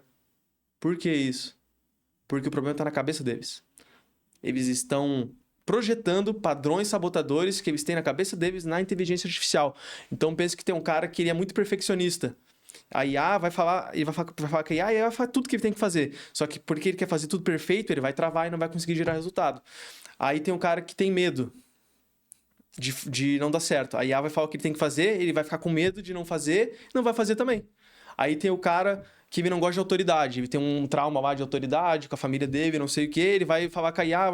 Por que isso? Porque o problema está na cabeça deles. Eles estão projetando padrões sabotadores que eles têm na cabeça deles na inteligência artificial. Então, pensa que tem um cara que ele é muito perfeccionista. A IA vai falar, ele vai falar que a IA vai fazer tudo que ele tem que fazer. Só que porque ele quer fazer tudo perfeito, ele vai travar e não vai conseguir gerar resultado. Aí tem um cara que tem medo de não dar certo. A IA vai falar o que ele tem que fazer, ele vai ficar com medo de não fazer, não vai fazer também. Aí tem o cara que ele não gosta de autoridade, ele tem um trauma lá de autoridade com a família dele, não sei o que, ele vai falar com a IA,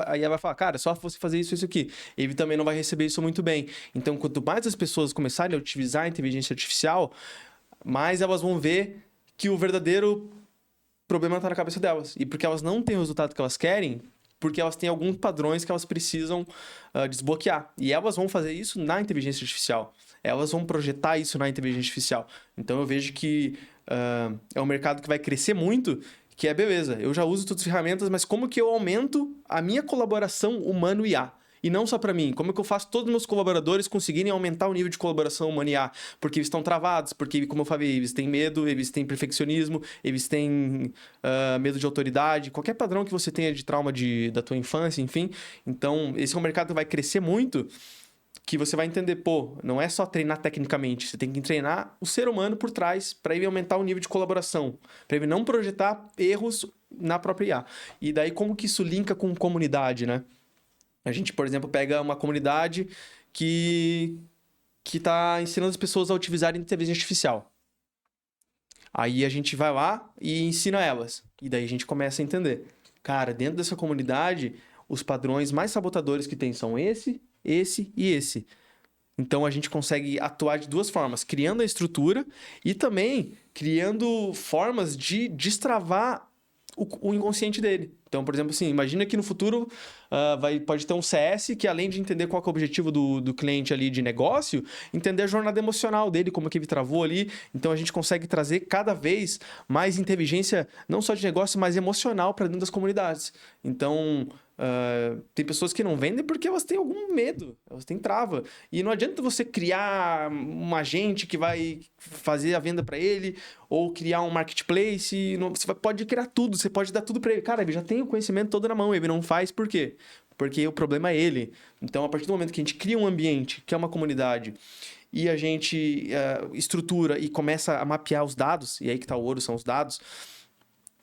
a IA vai falar, cara, só você fazer isso aqui. Ele também não vai receber isso muito bem. Então, quanto mais as pessoas começarem a utilizar a inteligência artificial, mais elas vão ver que o verdadeiro problema está na cabeça delas. E porque elas não têm o resultado que elas querem, porque elas têm alguns padrões que elas precisam desbloquear. E elas vão fazer isso na inteligência artificial. Elas vão projetar isso na inteligência artificial. Então eu vejo que é um mercado que vai crescer muito, que é beleza. Eu já uso todas as ferramentas, mas como que eu aumento a minha colaboração humano-IA? E não só para mim, como é que eu faço todos os meus colaboradores conseguirem aumentar o nível de colaboração humana-IA? Porque eles estão travados, porque, como eu falei, eles têm medo, eles têm perfeccionismo, eles têm medo de autoridade, qualquer padrão que você tenha de trauma da tua infância, enfim. Então, esse é um mercado que vai crescer muito, que você vai entender, pô, não é só treinar tecnicamente, você tem que treinar o ser humano por trás para ele aumentar o nível de colaboração, para ele não projetar erros na própria IA. E daí, como que isso linka com comunidade, né? A gente, por exemplo, pega uma comunidade que está ensinando as pessoas a utilizarem inteligência artificial. Aí a gente vai lá e ensina elas. E daí a gente começa a entender. Cara, dentro dessa comunidade, os padrões mais sabotadores que tem são esse e esse. Então a gente consegue atuar de duas formas, criando a estrutura e também criando formas de destravar o inconsciente dele. Então, por exemplo, assim, imagina que no futuro pode ter um CS que, além de entender qual que é o objetivo do cliente ali de negócio, entender a jornada emocional dele, como que ele travou ali. Então, a gente consegue trazer cada vez mais inteligência, não só de negócio, mas emocional para dentro das comunidades. Então, tem pessoas que não vendem porque elas têm algum medo, elas têm trava. E não adianta você criar um agente que vai fazer a venda para ele, ou criar um marketplace. Você pode criar tudo, você pode dar tudo para ele. Cara, ele já tem o conhecimento todo na mão, ele não faz por quê? Porque o problema é ele. Então, a partir do momento que a gente cria um ambiente, que é uma comunidade, e a gente estrutura e começa a mapear os dados, e aí que tá o ouro, são os dados,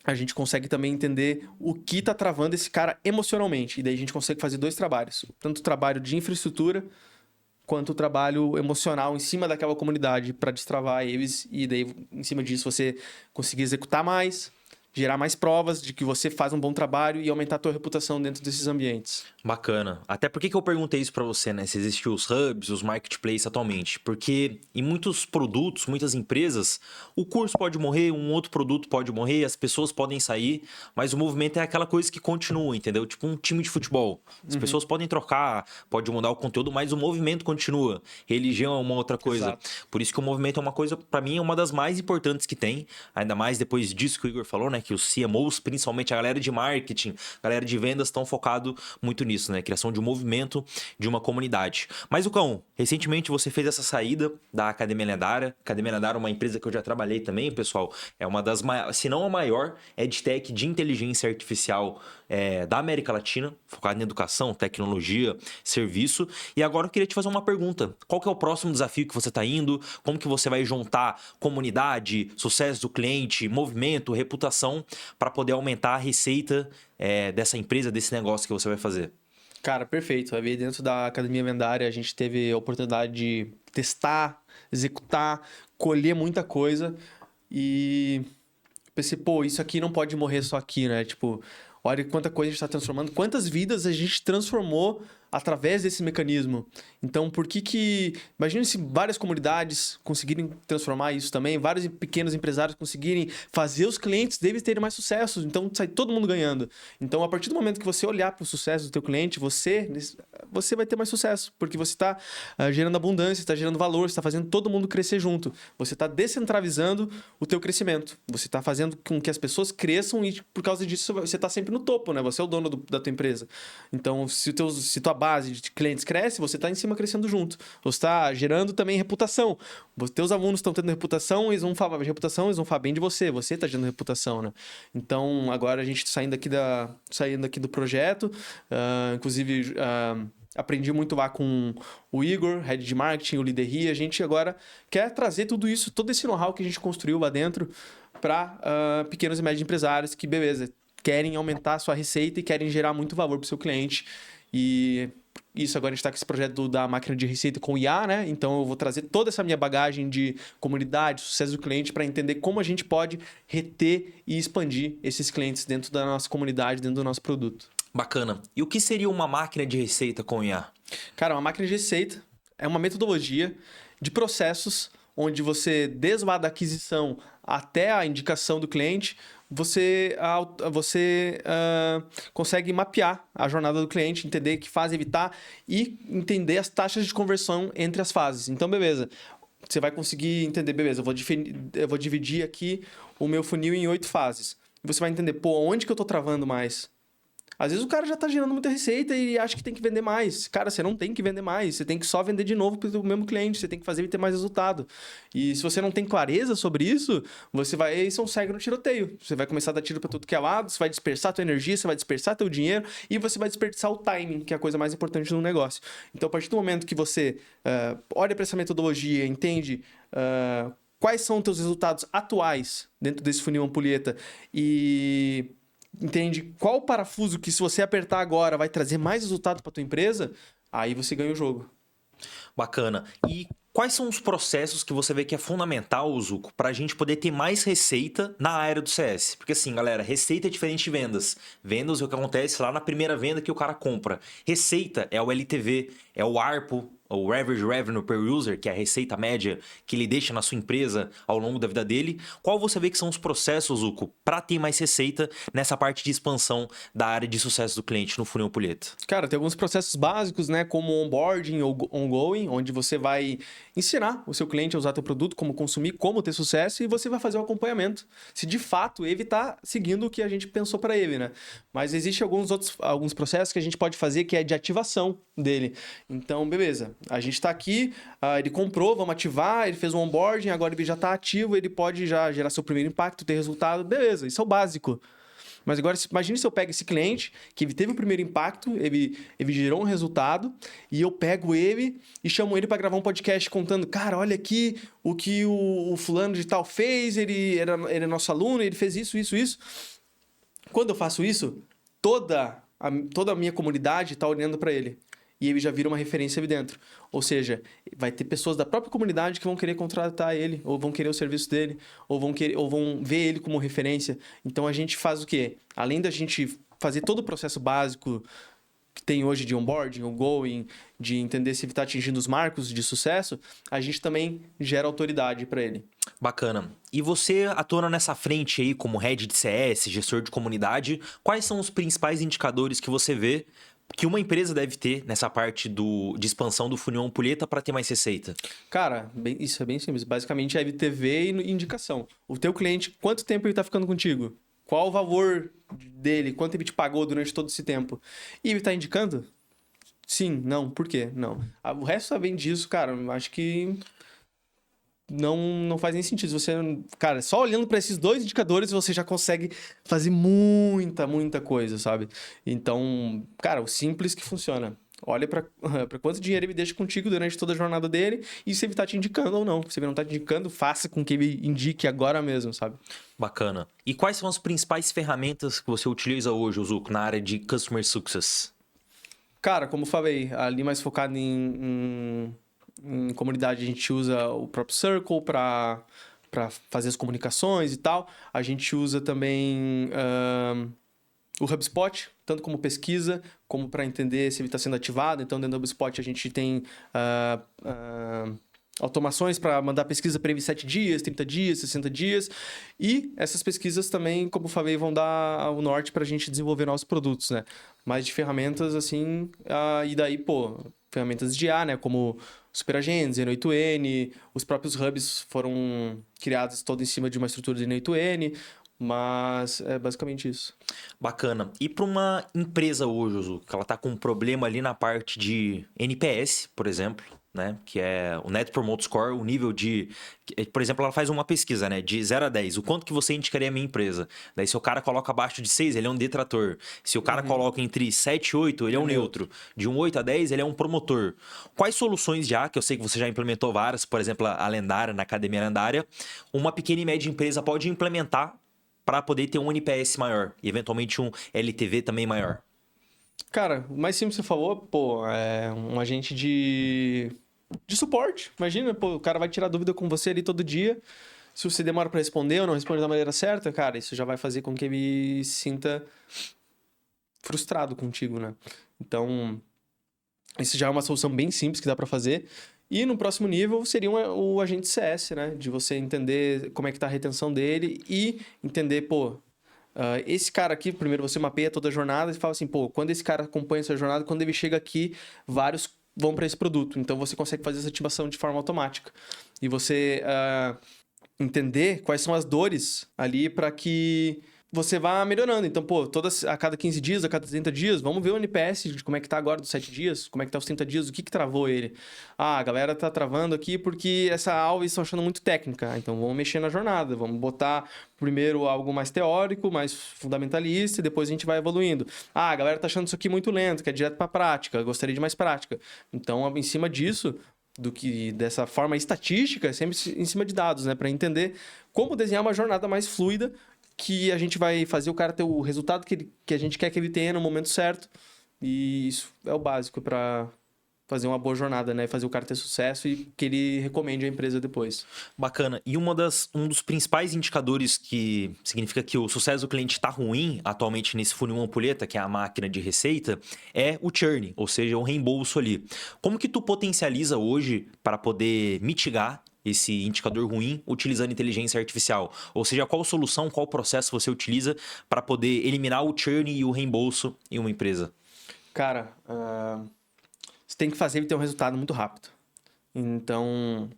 a gente consegue também entender o que está travando esse cara emocionalmente. E daí a gente consegue fazer dois trabalhos. Tanto o trabalho de infraestrutura, quanto o trabalho emocional em cima daquela comunidade para destravar eles. E daí, em cima disso, você conseguir executar mais, gerar mais provas de que você faz um bom trabalho e aumentar a tua reputação dentro desses ambientes. Bacana. Até por que eu perguntei isso pra você, né? Se existem os hubs, os marketplaces atualmente. Porque em muitos produtos, muitas empresas, o curso pode morrer, um outro produto pode morrer, as pessoas podem sair, mas o movimento é aquela coisa que continua, entendeu? Tipo um time de futebol. As pessoas podem trocar, pode mudar o conteúdo, mas o movimento continua. Religião é uma outra coisa. Exato. Por isso que o movimento é uma coisa, pra mim, é uma das mais importantes que tem. Ainda mais depois disso que o Igor falou, né? Que os CMOs, principalmente a galera de marketing, a galera de vendas, estão focados muito nisso, né? Criação de um movimento de uma comunidade. Mas, Lucão, recentemente você fez essa saída da Academia Lendária. Academia Lendária é uma empresa que eu já trabalhei também, pessoal. É uma das maiores, se não a maior, EdTech de inteligência artificial da América Latina, focada em educação, tecnologia, serviço. E agora eu queria te fazer uma pergunta. Qual que é o próximo desafio que você está indo? Como que você vai juntar comunidade, sucesso do cliente, movimento, reputação para poder aumentar a receita dessa empresa, desse negócio que você vai fazer? Cara, perfeito. Ali dentro da Academia Vendária, a gente teve a oportunidade de testar, executar, colher muita coisa. E pensei, pô, isso aqui não pode morrer só aqui, né? Tipo, olha quanta coisa a gente está transformando, quantas vidas a gente transformou através desse mecanismo. Então, por que... Imagina se várias comunidades conseguirem transformar isso também, vários pequenos empresários conseguirem fazer os clientes deles terem mais sucesso. Então, sai todo mundo ganhando. Então, a partir do momento que você olhar para o sucesso do teu cliente, você vai ter mais sucesso, porque você está gerando abundância, está gerando valor, você está fazendo todo mundo crescer junto. Você está descentralizando o teu crescimento. Você está fazendo com que as pessoas cresçam e, por causa disso, você está sempre no topo, né? Você é o dono da tua empresa. Então, se tua base de clientes cresce, você está em cima crescendo junto. Você está gerando também reputação. Os teus alunos estão tendo reputação, eles vão falar de reputação, eles vão falar bem de você. Você está gerando reputação, né? Então, agora a gente saindo aqui do projeto, inclusive... aprendi muito lá com o Igor, head de marketing, o Liderri. A gente agora quer trazer tudo isso, todo esse know-how que a gente construiu lá dentro para pequenos e médios empresários que, beleza, querem aumentar a sua receita e querem gerar muito valor para o seu cliente. E isso agora a gente está com esse projeto da máquina de receita com IA, né? Então eu vou trazer toda essa minha bagagem de comunidade, sucesso do cliente, para entender como a gente pode reter e expandir esses clientes dentro da nossa comunidade, dentro do nosso produto. Bacana. E o que seria uma máquina de receita com IA? Cara, uma máquina de receita é uma metodologia de processos onde você, desde lá da aquisição até a indicação do cliente, você consegue mapear a jornada do cliente, entender que fase evitar e entender as taxas de conversão entre as fases. Então, beleza. Você vai conseguir entender, beleza, eu vou dividir aqui o meu funil em 8 fases. Você vai entender, pô, onde que eu tô travando mais? Às vezes o cara já tá gerando muita receita e acha que tem que vender mais. Cara, você não tem que vender mais. Você tem que só vender de novo para o mesmo cliente. Você tem que fazer ele ter mais resultado. E se você não tem clareza sobre isso, você vai ser um cego no tiroteio. Você vai começar a dar tiro para tudo que é lado, você vai dispersar a tua energia, você vai dispersar teu dinheiro e você vai desperdiçar o timing, que é a coisa mais importante no negócio. Então, a partir do momento que você olha para essa metodologia, entende quais são os teus resultados atuais dentro desse funil ampulheta e entende qual o parafuso que, se você apertar agora, vai trazer mais resultado para tua empresa, aí você ganha o jogo. Bacana. E quais são os processos que você vê que é fundamental, Zuko, para a gente poder ter mais receita na área do CS? Porque assim, galera, receita é diferente de vendas. Vendas é o que acontece lá na primeira venda que o cara compra. Receita é o LTV, é o ARPU, o Average Revenue Per User, que é a receita média que ele deixa na sua empresa ao longo da vida dele. Qual você vê que são os processos, Zuko, para ter mais receita nessa parte de expansão da área de sucesso do cliente no funil ampulheta? Cara, tem alguns processos básicos, né, como onboarding ou ongoing, onde você vai ensinar o seu cliente a usar teu produto, como consumir, como ter sucesso, e você vai fazer um acompanhamento. Se de fato ele está seguindo o que a gente pensou para ele, né? Mas existe alguns processos que a gente pode fazer que é de ativação dele. Então, beleza. A gente está aqui, ele comprou, vamos ativar, ele fez um onboarding, agora ele já está ativo, ele pode já gerar seu primeiro impacto, ter resultado, beleza, isso é o básico. Mas agora, imagine se eu pego esse cliente, que ele teve o primeiro impacto, ele gerou um resultado, e eu pego ele e chamo ele para gravar um podcast contando, cara, olha aqui o que o fulano de tal fez, ele é nosso aluno, ele fez isso, isso, isso. Quando eu faço isso, toda a minha comunidade está olhando para ele. E ele já vira uma referência ali dentro. Ou seja, vai ter pessoas da própria comunidade que vão querer contratar ele, ou vão querer o serviço dele, ou vão ver ele como referência. Então a gente faz o quê? Além da gente fazer todo o processo básico que tem hoje de onboarding, ongoing, de entender se ele está atingindo os marcos de sucesso, a gente também gera autoridade para ele. Bacana. E você atuando nessa frente aí como head de CS, gestor de comunidade, quais são os principais indicadores que você vê que uma empresa deve ter nessa parte de expansão do funil ampulheta para ter mais receita? Cara, isso é bem simples. Basicamente é LTV e indicação. O teu cliente, quanto tempo ele está ficando contigo? Qual o valor dele? Quanto ele te pagou durante todo esse tempo? E ele está indicando? Sim, não. Por quê? Não. O resto vem disso, cara. Eu acho que não faz nem sentido. Você, cara, só olhando para esses dois indicadores você já consegue fazer muita coisa, sabe? Então, cara, o simples que funciona. Olha para quanto dinheiro ele deixa contigo durante toda a jornada dele e se ele tá te indicando ou não. Se ele não tá te indicando, faça com que ele indique agora mesmo, sabe? Bacana. E quais são as principais ferramentas que você utiliza hoje, Zuko, na área de Customer Success? Cara, como eu falei, ali mais focado em comunidade, a gente usa o próprio Circle para fazer as comunicações e tal. A gente usa também o HubSpot, tanto como pesquisa, como para entender se ele está sendo ativado. Então, dentro do HubSpot, a gente tem automações para mandar pesquisa para ele 7 dias, 30 dias, 60 dias. E essas pesquisas também, como eu falei, vão dar o norte para a gente desenvolver novos produtos, né? Mas de ferramentas, assim... e daí, pô, ferramentas de IA, né? Como Superagentes, N8N, os próprios hubs foram criados todo em cima de uma estrutura de N8N, mas é basicamente isso. Bacana. E para uma empresa hoje, Zuko, que ela está com um problema ali na parte de NPS, por exemplo, né? Que é o Net Promoter Score, o nível de... Por exemplo, ela faz uma pesquisa, né? De 0 a 10. O quanto que você indicaria a minha empresa? Daí, se o cara coloca abaixo de 6, ele é um detrator. Se o cara coloca entre 7 e 8, ele é um neutro. De 8 a 10, ele é um promotor. Quais soluções já, que eu sei que você já implementou várias, por exemplo, a Lendária, na Academia Lendária, uma pequena e média empresa pode implementar para poder ter um NPS maior e, eventualmente, um LTV também maior? Cara, o mais simples que você falou, pô, é um agente de suporte. Imagina, pô, o cara vai tirar dúvida com você ali todo dia. Se você demora para responder ou não responde da maneira certa, cara, isso já vai fazer com que ele se sinta frustrado contigo, né? Então, isso já é uma solução bem simples que dá para fazer. E no próximo nível seria o agente CS, né? De você entender como é que tá a retenção dele e entender, pô, esse cara aqui, primeiro você mapeia toda a jornada e fala assim, pô, quando esse cara acompanha essa jornada, quando ele chega aqui, vários vão para esse produto. Então você consegue fazer essa ativação de forma automática. E você entender quais são as dores ali para que você vá melhorando. Então, pô, a cada 15 dias, a cada 30 dias, vamos ver o NPS de como é que tá agora dos 7 dias, como é que tá os 30 dias, o que travou ele. Ah, a galera tá travando aqui porque essa aula eles estão achando muito técnica. Então, vamos mexer na jornada, vamos botar primeiro algo mais teórico, mais fundamentalista, e depois a gente vai evoluindo. Ah, a galera tá achando isso aqui muito lento, que é direto pra prática, eu gostaria de mais prática. Então, em cima disso, dessa forma estatística, sempre em cima de dados, né? Para entender como desenhar uma jornada mais fluida, que a gente vai fazer o cara ter o resultado que a gente quer que ele tenha no momento certo. E isso é o básico para fazer uma boa jornada, né? Fazer o cara ter sucesso e que ele recomende a empresa depois. Bacana. E um dos principais indicadores que significa que o sucesso do cliente está ruim atualmente nesse funil ampulheta, que é a máquina de receita, é o churn, ou seja, o reembolso ali. Como que tu potencializa hoje para poder mitigar esse indicador ruim utilizando inteligência artificial? Ou seja, qual solução, qual processo você utiliza para poder eliminar o churn e o reembolso em uma empresa? Cara, você tem que fazer ele ter um resultado muito rápido. Então,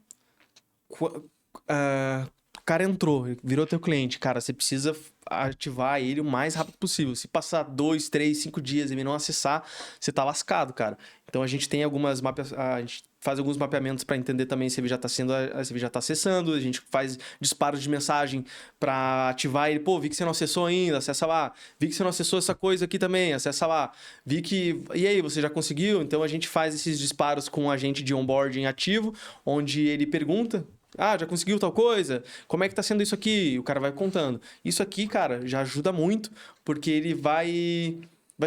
o cara entrou, virou teu cliente, cara, você precisa ativar ele o mais rápido possível. Se passar 2, 3, 5 dias e ele não acessar, você tá lascado, cara. Então a gente tem a gente faz alguns mapeamentos para entender também se ele já tá se ele já tá acessando, a gente faz disparos de mensagem para ativar ele, pô, vi que você não acessou ainda, acessa lá. Vi que você não acessou essa coisa aqui também, acessa lá. E aí, você já conseguiu? Então a gente faz esses disparos com um agente de onboarding ativo, onde ele pergunta: ah, já conseguiu tal coisa? Como é que tá sendo isso aqui? E o cara vai contando. Isso aqui, cara, já ajuda muito, porque ele vai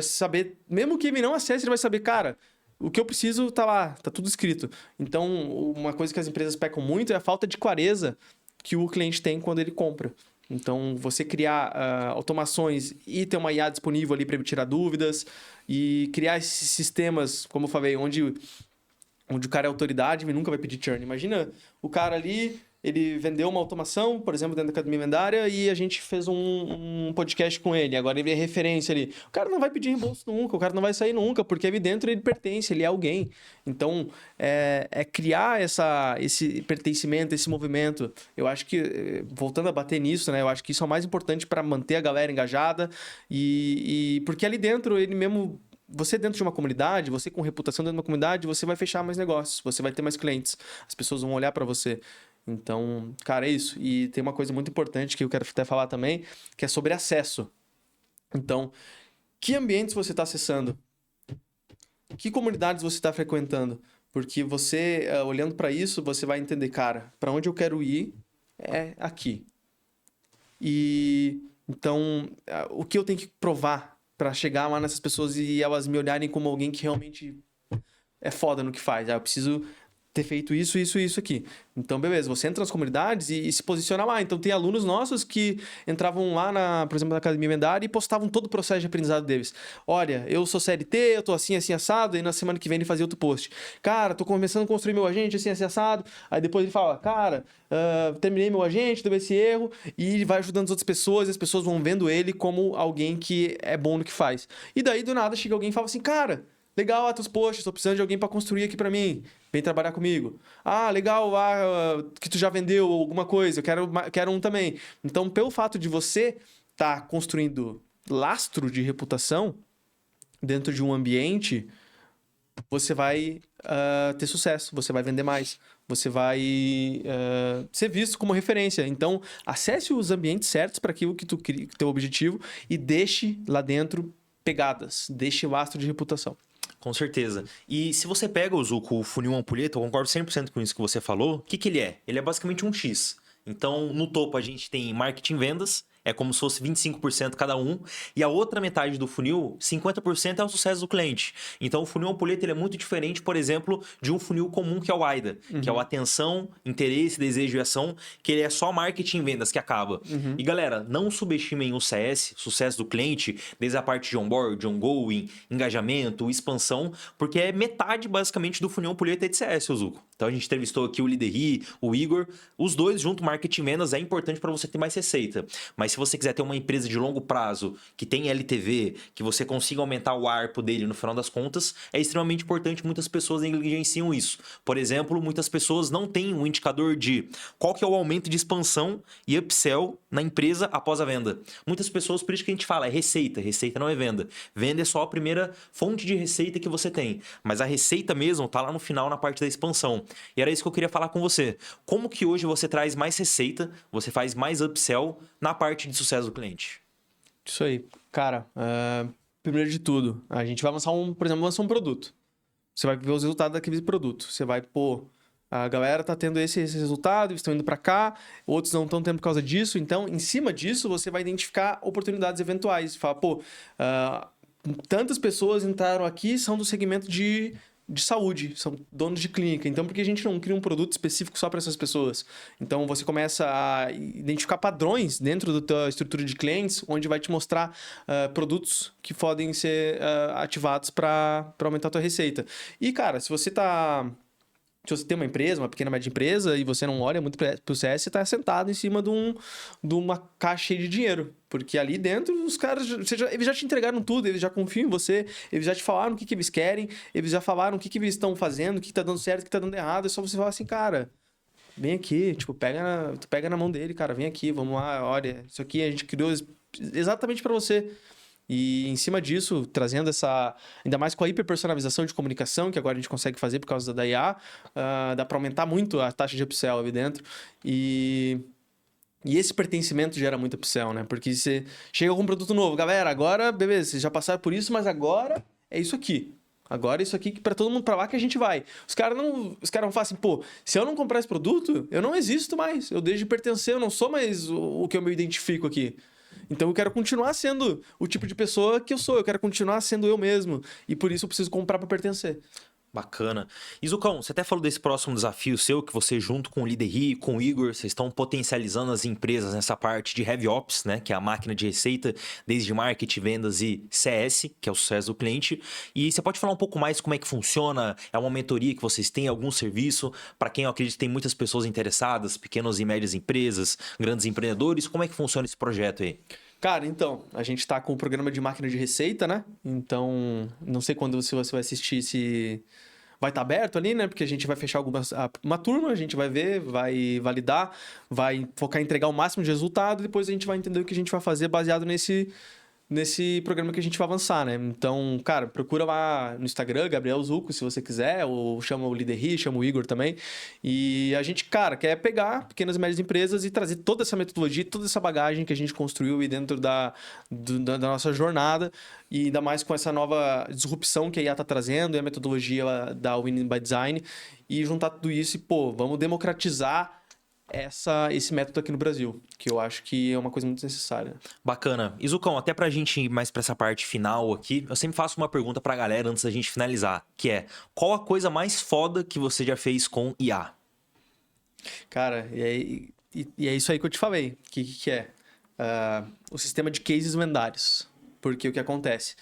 saber, mesmo que ele não acesse, ele vai saber, cara, o que eu preciso tá lá, tá tudo escrito. Então, uma coisa que as empresas pecam muito é a falta de clareza que o cliente tem quando ele compra. Então, você criar automações e ter uma IA disponível ali para ele tirar dúvidas e criar esses sistemas, como eu falei, onde o cara é autoridade e nunca vai pedir churn. Imagina o cara ali, ele vendeu uma automação, por exemplo, dentro da Academia Lendária, e a gente fez um podcast com ele. Agora ele é referência ali. O cara não vai pedir reembolso nunca, o cara não vai sair nunca, porque ali dentro ele pertence, ele é alguém. Então, criar esse pertencimento, esse movimento. Eu acho que, voltando a bater nisso, né? Eu acho que isso é o mais importante para manter a galera engajada. E porque ali dentro, ele mesmo... Você dentro de uma comunidade, você com reputação dentro de uma comunidade, você vai fechar mais negócios, você vai ter mais clientes, as pessoas vão olhar para você. Então, cara, é isso. E tem uma coisa muito importante que eu quero até falar também, que é sobre acesso. Então, que ambientes você está acessando? Que comunidades você está frequentando? Porque você, olhando para isso, você vai entender, cara, para onde eu quero ir é aqui. E então, o que eu tenho que provar para chegar lá nessas pessoas e elas me olharem como alguém que realmente é foda no que faz? Eu preciso ter feito isso, isso e isso aqui. Então, beleza, você entra nas comunidades e se posiciona lá. Então, tem alunos nossos que entravam lá, por exemplo, na Academia Lendária e postavam todo o processo de aprendizado deles. Olha, eu sou CLT, eu tô assim, assim, assado, e na semana que vem ele fazia outro post. Cara, tô começando a construir meu agente, assim, assim, assado. Aí depois ele fala, cara, terminei meu agente, deu esse erro, e ele vai ajudando as outras pessoas, e as pessoas vão vendo ele como alguém que é bom no que faz. E daí, do nada, chega alguém e fala assim, cara, legal, teus posts, tô precisando de alguém para construir aqui para mim. Vem trabalhar comigo. Ah, legal, que tu já vendeu alguma coisa, eu quero um também. Então, pelo fato de você estar construindo lastro de reputação dentro de um ambiente, você vai ter sucesso, você vai vender mais, você vai ser visto como referência. Então, acesse os ambientes certos para aquilo que tu cria, teu objetivo, e deixe lá dentro pegadas, deixe lastro de reputação. Com certeza. E se você pega, Zuko, o funil ampulheta, eu concordo 100% com isso que você falou. O que que ele é? Ele é basicamente um X. Então, no topo a gente tem marketing e vendas, é como se fosse 25% cada um, e a outra metade do funil, 50% é o sucesso do cliente. Então, o funil ampulheta ele é muito diferente, por exemplo, de um funil comum que é o AIDA, que é o atenção, interesse, desejo e ação, que ele é só marketing e vendas que acaba. E galera, não subestimem o CS, sucesso do cliente, desde a parte de onboard, ongoing, engajamento, expansão, porque é metade basicamente do funil ampulheta de CS, Zuko. Então a gente entrevistou aqui o Lideri, o Igor, os dois junto, marketing e vendas é importante para você ter mais receita. Mas se você quiser ter uma empresa de longo prazo, que tem LTV, que você consiga aumentar o ARPU dele no final das contas, é extremamente importante, muitas pessoas negligenciam isso. Por exemplo, muitas pessoas não têm um indicador de qual que é o aumento de expansão e upsell na empresa após a venda. Muitas pessoas, por isso que a gente fala, é receita, receita não é venda. Venda é só a primeira fonte de receita que você tem, mas a receita mesmo tá lá no final, na parte da expansão. E era isso que eu queria falar com você. Como que hoje você traz mais receita, você faz mais upsell na parte de sucesso do cliente? Isso aí. Cara, primeiro de tudo, a gente vai lançar por exemplo, lançar um produto. Você vai ver os resultados daquele produto. Você vai, a galera tá tendo esse resultado, eles estão indo para cá, outros não estão tendo por causa disso. Então, em cima disso, você vai identificar oportunidades eventuais. Fala, tantas pessoas entraram aqui, são do segmento de saúde, são donos de clínica. Então, por que a gente não cria um produto específico só para essas pessoas? Então, você começa a identificar padrões dentro da tua estrutura de clientes, onde vai te mostrar produtos que podem ser ativados para aumentar a tua receita. E, cara, se você tem uma empresa, uma pequena média empresa, e você não olha muito para o CS, você está sentado em cima de uma caixa cheia de dinheiro. Porque ali dentro, os caras, eles já te entregaram tudo, eles já confiam em você, eles já te falaram o que eles querem, eles já falaram o que eles estão fazendo, o que está dando certo, o que está dando errado. É só você falar assim, cara, vem aqui, tu pega na mão dele, cara, vem aqui, vamos lá, olha, isso aqui a gente criou exatamente para você. E em cima disso, trazendo ainda mais com a hiperpersonalização de comunicação, que agora a gente consegue fazer por causa da IA, dá para aumentar muito a taxa de upsell ali dentro. E esse pertencimento gera muito upsell, né? Porque você chega com um produto novo, galera, agora, beleza, vocês já passaram por isso, mas agora é isso aqui. Agora é isso aqui que para todo mundo para lá que a gente vai. Os caras vão falar assim, se eu não comprar esse produto, eu não existo mais. Eu deixo de pertencer, eu não sou mais o que eu me identifico aqui. Então eu quero continuar sendo o tipo de pessoa que eu sou, eu quero continuar sendo eu mesmo. E por isso eu preciso comprar para pertencer. Bacana. E Zucão, você até falou desse próximo desafio seu, que você junto com o Lideri, com o Igor, vocês estão potencializando as empresas nessa parte de Heavy Ops, né? Que é a máquina de receita, desde marketing, vendas e CS, que é o sucesso do cliente. E você pode falar um pouco mais como é que funciona? É uma mentoria que vocês têm, algum serviço? Para quem eu acredito tem muitas pessoas interessadas, pequenas e médias empresas, grandes empreendedores. Como é que funciona esse projeto aí? Cara, então, a gente está com o programa de máquina de receita, né? Então, não sei quando você vai assistir se vai estar aberto ali, né? Porque a gente vai fechar uma turma, a gente vai ver, vai validar, vai focar em entregar o máximo de resultado, e depois a gente vai entender o que a gente vai fazer baseado nesse programa que a gente vai avançar, né? Então, cara, procura lá no Instagram, Gabriel Zucco, se você quiser, ou chama o Lideri, chama o Igor também. E a gente, cara, quer pegar pequenas e médias empresas e trazer toda essa metodologia, toda essa bagagem que a gente construiu aí dentro da nossa jornada, e ainda mais com essa nova disrupção que a IA está trazendo, e a metodologia da Winning by Design, e juntar tudo isso e, vamos democratizar esse método aqui no Brasil, que eu acho que é uma coisa muito necessária. Bacana. E Zucão, até pra gente ir mais pra essa parte final aqui, eu sempre faço uma pergunta pra galera antes da gente finalizar, que é, qual a coisa mais foda que você já fez com IA? Cara, e é isso aí que eu te falei. O que é? O sistema de cases lendários. Porque o que acontece?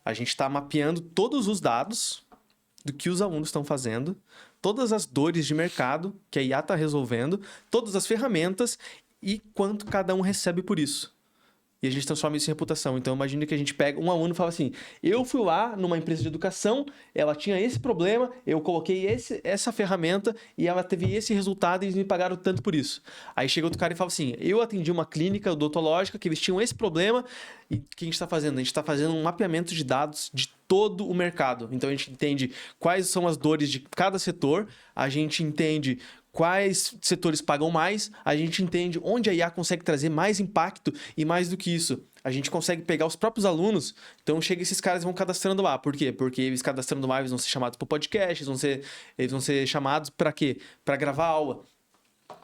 A gente está mapeando todos os dados do que os alunos estão fazendo, todas as dores de mercado que a IA está resolvendo, todas as ferramentas e quanto cada um recebe por isso. e a gente transforma isso em reputação. Então, imagina que a gente pega um aluno e fala assim, eu fui lá numa empresa de educação, ela tinha esse problema, eu coloquei essa ferramenta e ela teve esse resultado e eles me pagaram tanto por isso. Aí chega outro cara e fala assim, eu atendi uma clínica odontológica que eles tinham esse problema e o que a gente está fazendo? A gente está fazendo um mapeamento de dados de todo o mercado. Então, a gente entende quais são as dores de cada setor, a gente entende quais setores pagam mais, a gente entende onde a IA consegue trazer mais impacto e mais do que isso. A gente consegue pegar os próprios alunos, então chega esses caras e vão cadastrando lá. Por quê? Porque eles cadastrando lá, eles vão ser chamados para o podcast, eles vão ser chamados para quê? Para gravar aula.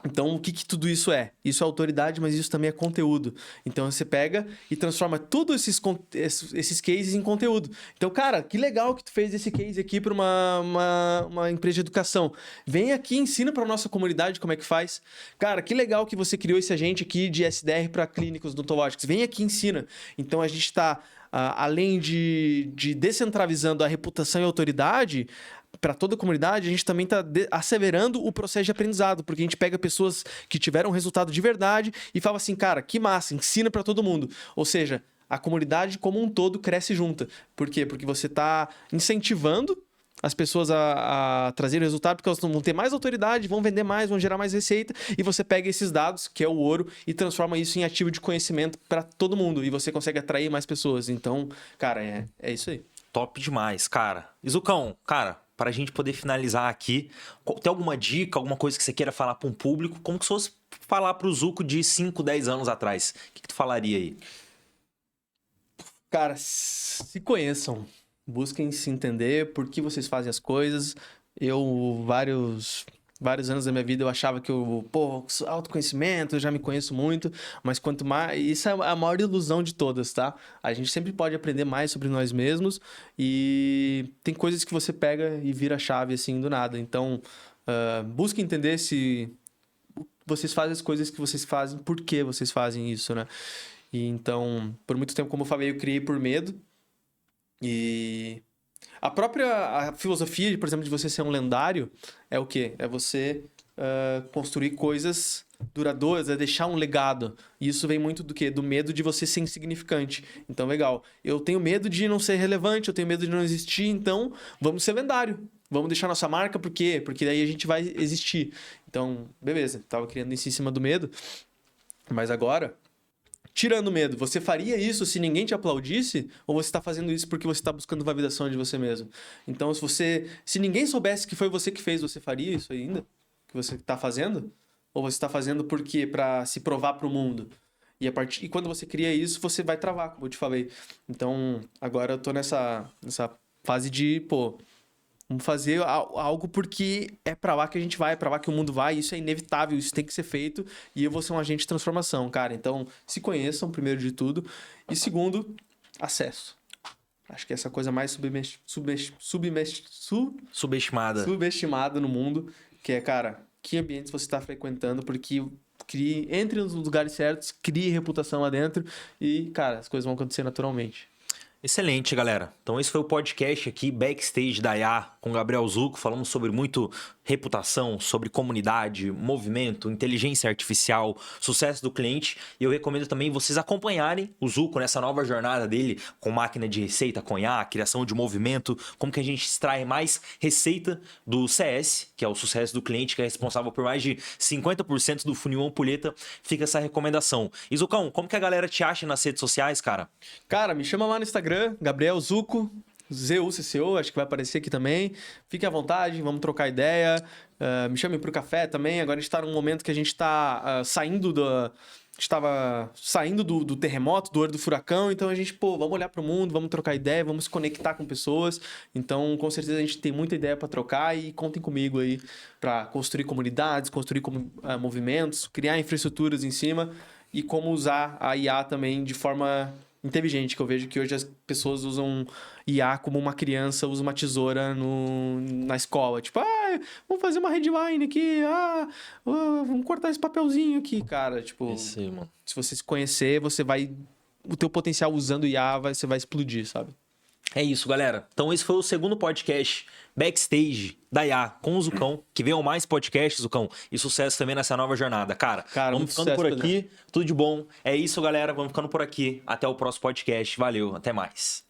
Então, o que tudo isso é? Isso é autoridade, mas isso também é conteúdo. Então, você pega e transforma todos esses cases em conteúdo. Então, cara, que legal que tu fez esse case aqui para uma empresa de educação. Vem aqui e ensina para nossa comunidade como é que faz. Cara, que legal que você criou esse agente aqui de SDR para clínicos odontológicos. Vem aqui e ensina. Então, a gente está, além de descentralizando a reputação e a autoridade para toda a comunidade, a gente também está asseverando o processo de aprendizado, porque a gente pega pessoas que tiveram resultado de verdade e fala assim, cara, que massa, ensina para todo mundo. Ou seja, a comunidade como um todo cresce junta. Por quê? Porque você está incentivando as pessoas a trazer resultado, porque elas vão ter mais autoridade, vão vender mais, vão gerar mais receita, e você pega esses dados, que é o ouro, e transforma isso em ativo de conhecimento para todo mundo, e você consegue atrair mais pessoas. Então, cara, é isso aí. Top demais, cara. Izucão, cara, para a gente poder finalizar aqui, tem alguma dica, alguma coisa que você queira falar para um público? Como que se fosse falar para o Zuco de 5, 10 anos atrás? O que tu falaria aí? Cara, se conheçam. Busquem se entender por que vocês fazem as coisas. Eu, vários anos da minha vida, eu achava que autoconhecimento, eu já me conheço muito, mas quanto mais... Isso é a maior ilusão de todas, tá? A gente sempre pode aprender mais sobre nós mesmos e tem coisas que você pega e vira a chave, assim, do nada. Então, busque entender se vocês fazem as coisas que vocês fazem, por que vocês fazem isso, né? E então, por muito tempo, como eu falei, eu criei por medo. E a filosofia, por exemplo, de você ser um lendário é o quê? É você construir coisas duradouras, é deixar um legado. E isso vem muito do quê? Do medo de você ser insignificante. Então, legal. Eu tenho medo de não ser relevante, eu tenho medo de não existir, então vamos ser lendário. Vamos deixar nossa marca, por quê? Porque daí a gente vai existir. Então, beleza. Tava criando isso em cima do medo. Mas agora... Tirando o medo, você faria isso se ninguém te aplaudisse? Ou você está fazendo isso porque você está buscando validação de você mesmo? Então, se ninguém soubesse que foi você que fez, você faria isso ainda? Que você está fazendo? Ou você está fazendo por quê? Para se provar para o mundo? E quando você cria isso, você vai travar, como eu te falei. Então, agora eu tô nessa fase de, vamos fazer algo porque é pra lá que a gente vai, é pra lá que o mundo vai, isso é inevitável, isso tem que ser feito e eu vou ser um agente de transformação, cara. Então, se conheçam, primeiro de tudo. E segundo, acesso. Acho que é essa coisa mais subestimada no mundo, que é, cara, que ambientes você está frequentando, porque entre nos lugares certos, crie reputação lá dentro e, cara, as coisas vão acontecer naturalmente. Excelente, galera. Então esse foi o podcast aqui, Backstage da IA, com Gabriel Zucco. Falamos sobre muito reputação, sobre comunidade, movimento, inteligência artificial, sucesso do cliente. E eu recomendo também vocês acompanharem o Zucco nessa nova jornada dele com máquina de receita, com IA, criação de movimento, como que a gente extrai mais receita do CS, que é o sucesso do cliente, que é responsável por mais de 50% do funil ampulheta. Fica essa recomendação. E Zuccão, como que a galera te acha nas redes sociais, cara? Cara, me chama lá no Instagram, Gabriel Zucco, ZUCCO, acho que vai aparecer aqui também. Fique à vontade, vamos trocar ideia. Me chamem para o café também. Agora a gente está num momento que a gente está saindo estava saindo do terremoto, do olho do furacão, então a gente, vamos olhar para o mundo, vamos trocar ideia, vamos se conectar com pessoas. Então, com certeza a gente tem muita ideia para trocar e contem comigo aí para construir comunidades, construir movimentos, criar infraestruturas em cima e como usar a IA também de forma inteligente, que eu vejo que hoje as pessoas usam IA como uma criança usa uma tesoura na escola. Tipo, vamos fazer uma headline aqui, vamos cortar esse papelzinho aqui, cara. Tipo, isso aí, mano. Se você se conhecer, o teu potencial usando IA, você vai explodir, sabe? É isso, galera. Então esse foi o segundo podcast Backstage da IA com o Zucão. Que venham mais podcasts, Zucão. E sucesso também nessa nova jornada. Cara, vamos ficando por aqui. Tudo de bom. É isso, galera. Vamos ficando por aqui. Até o próximo podcast. Valeu. Até mais.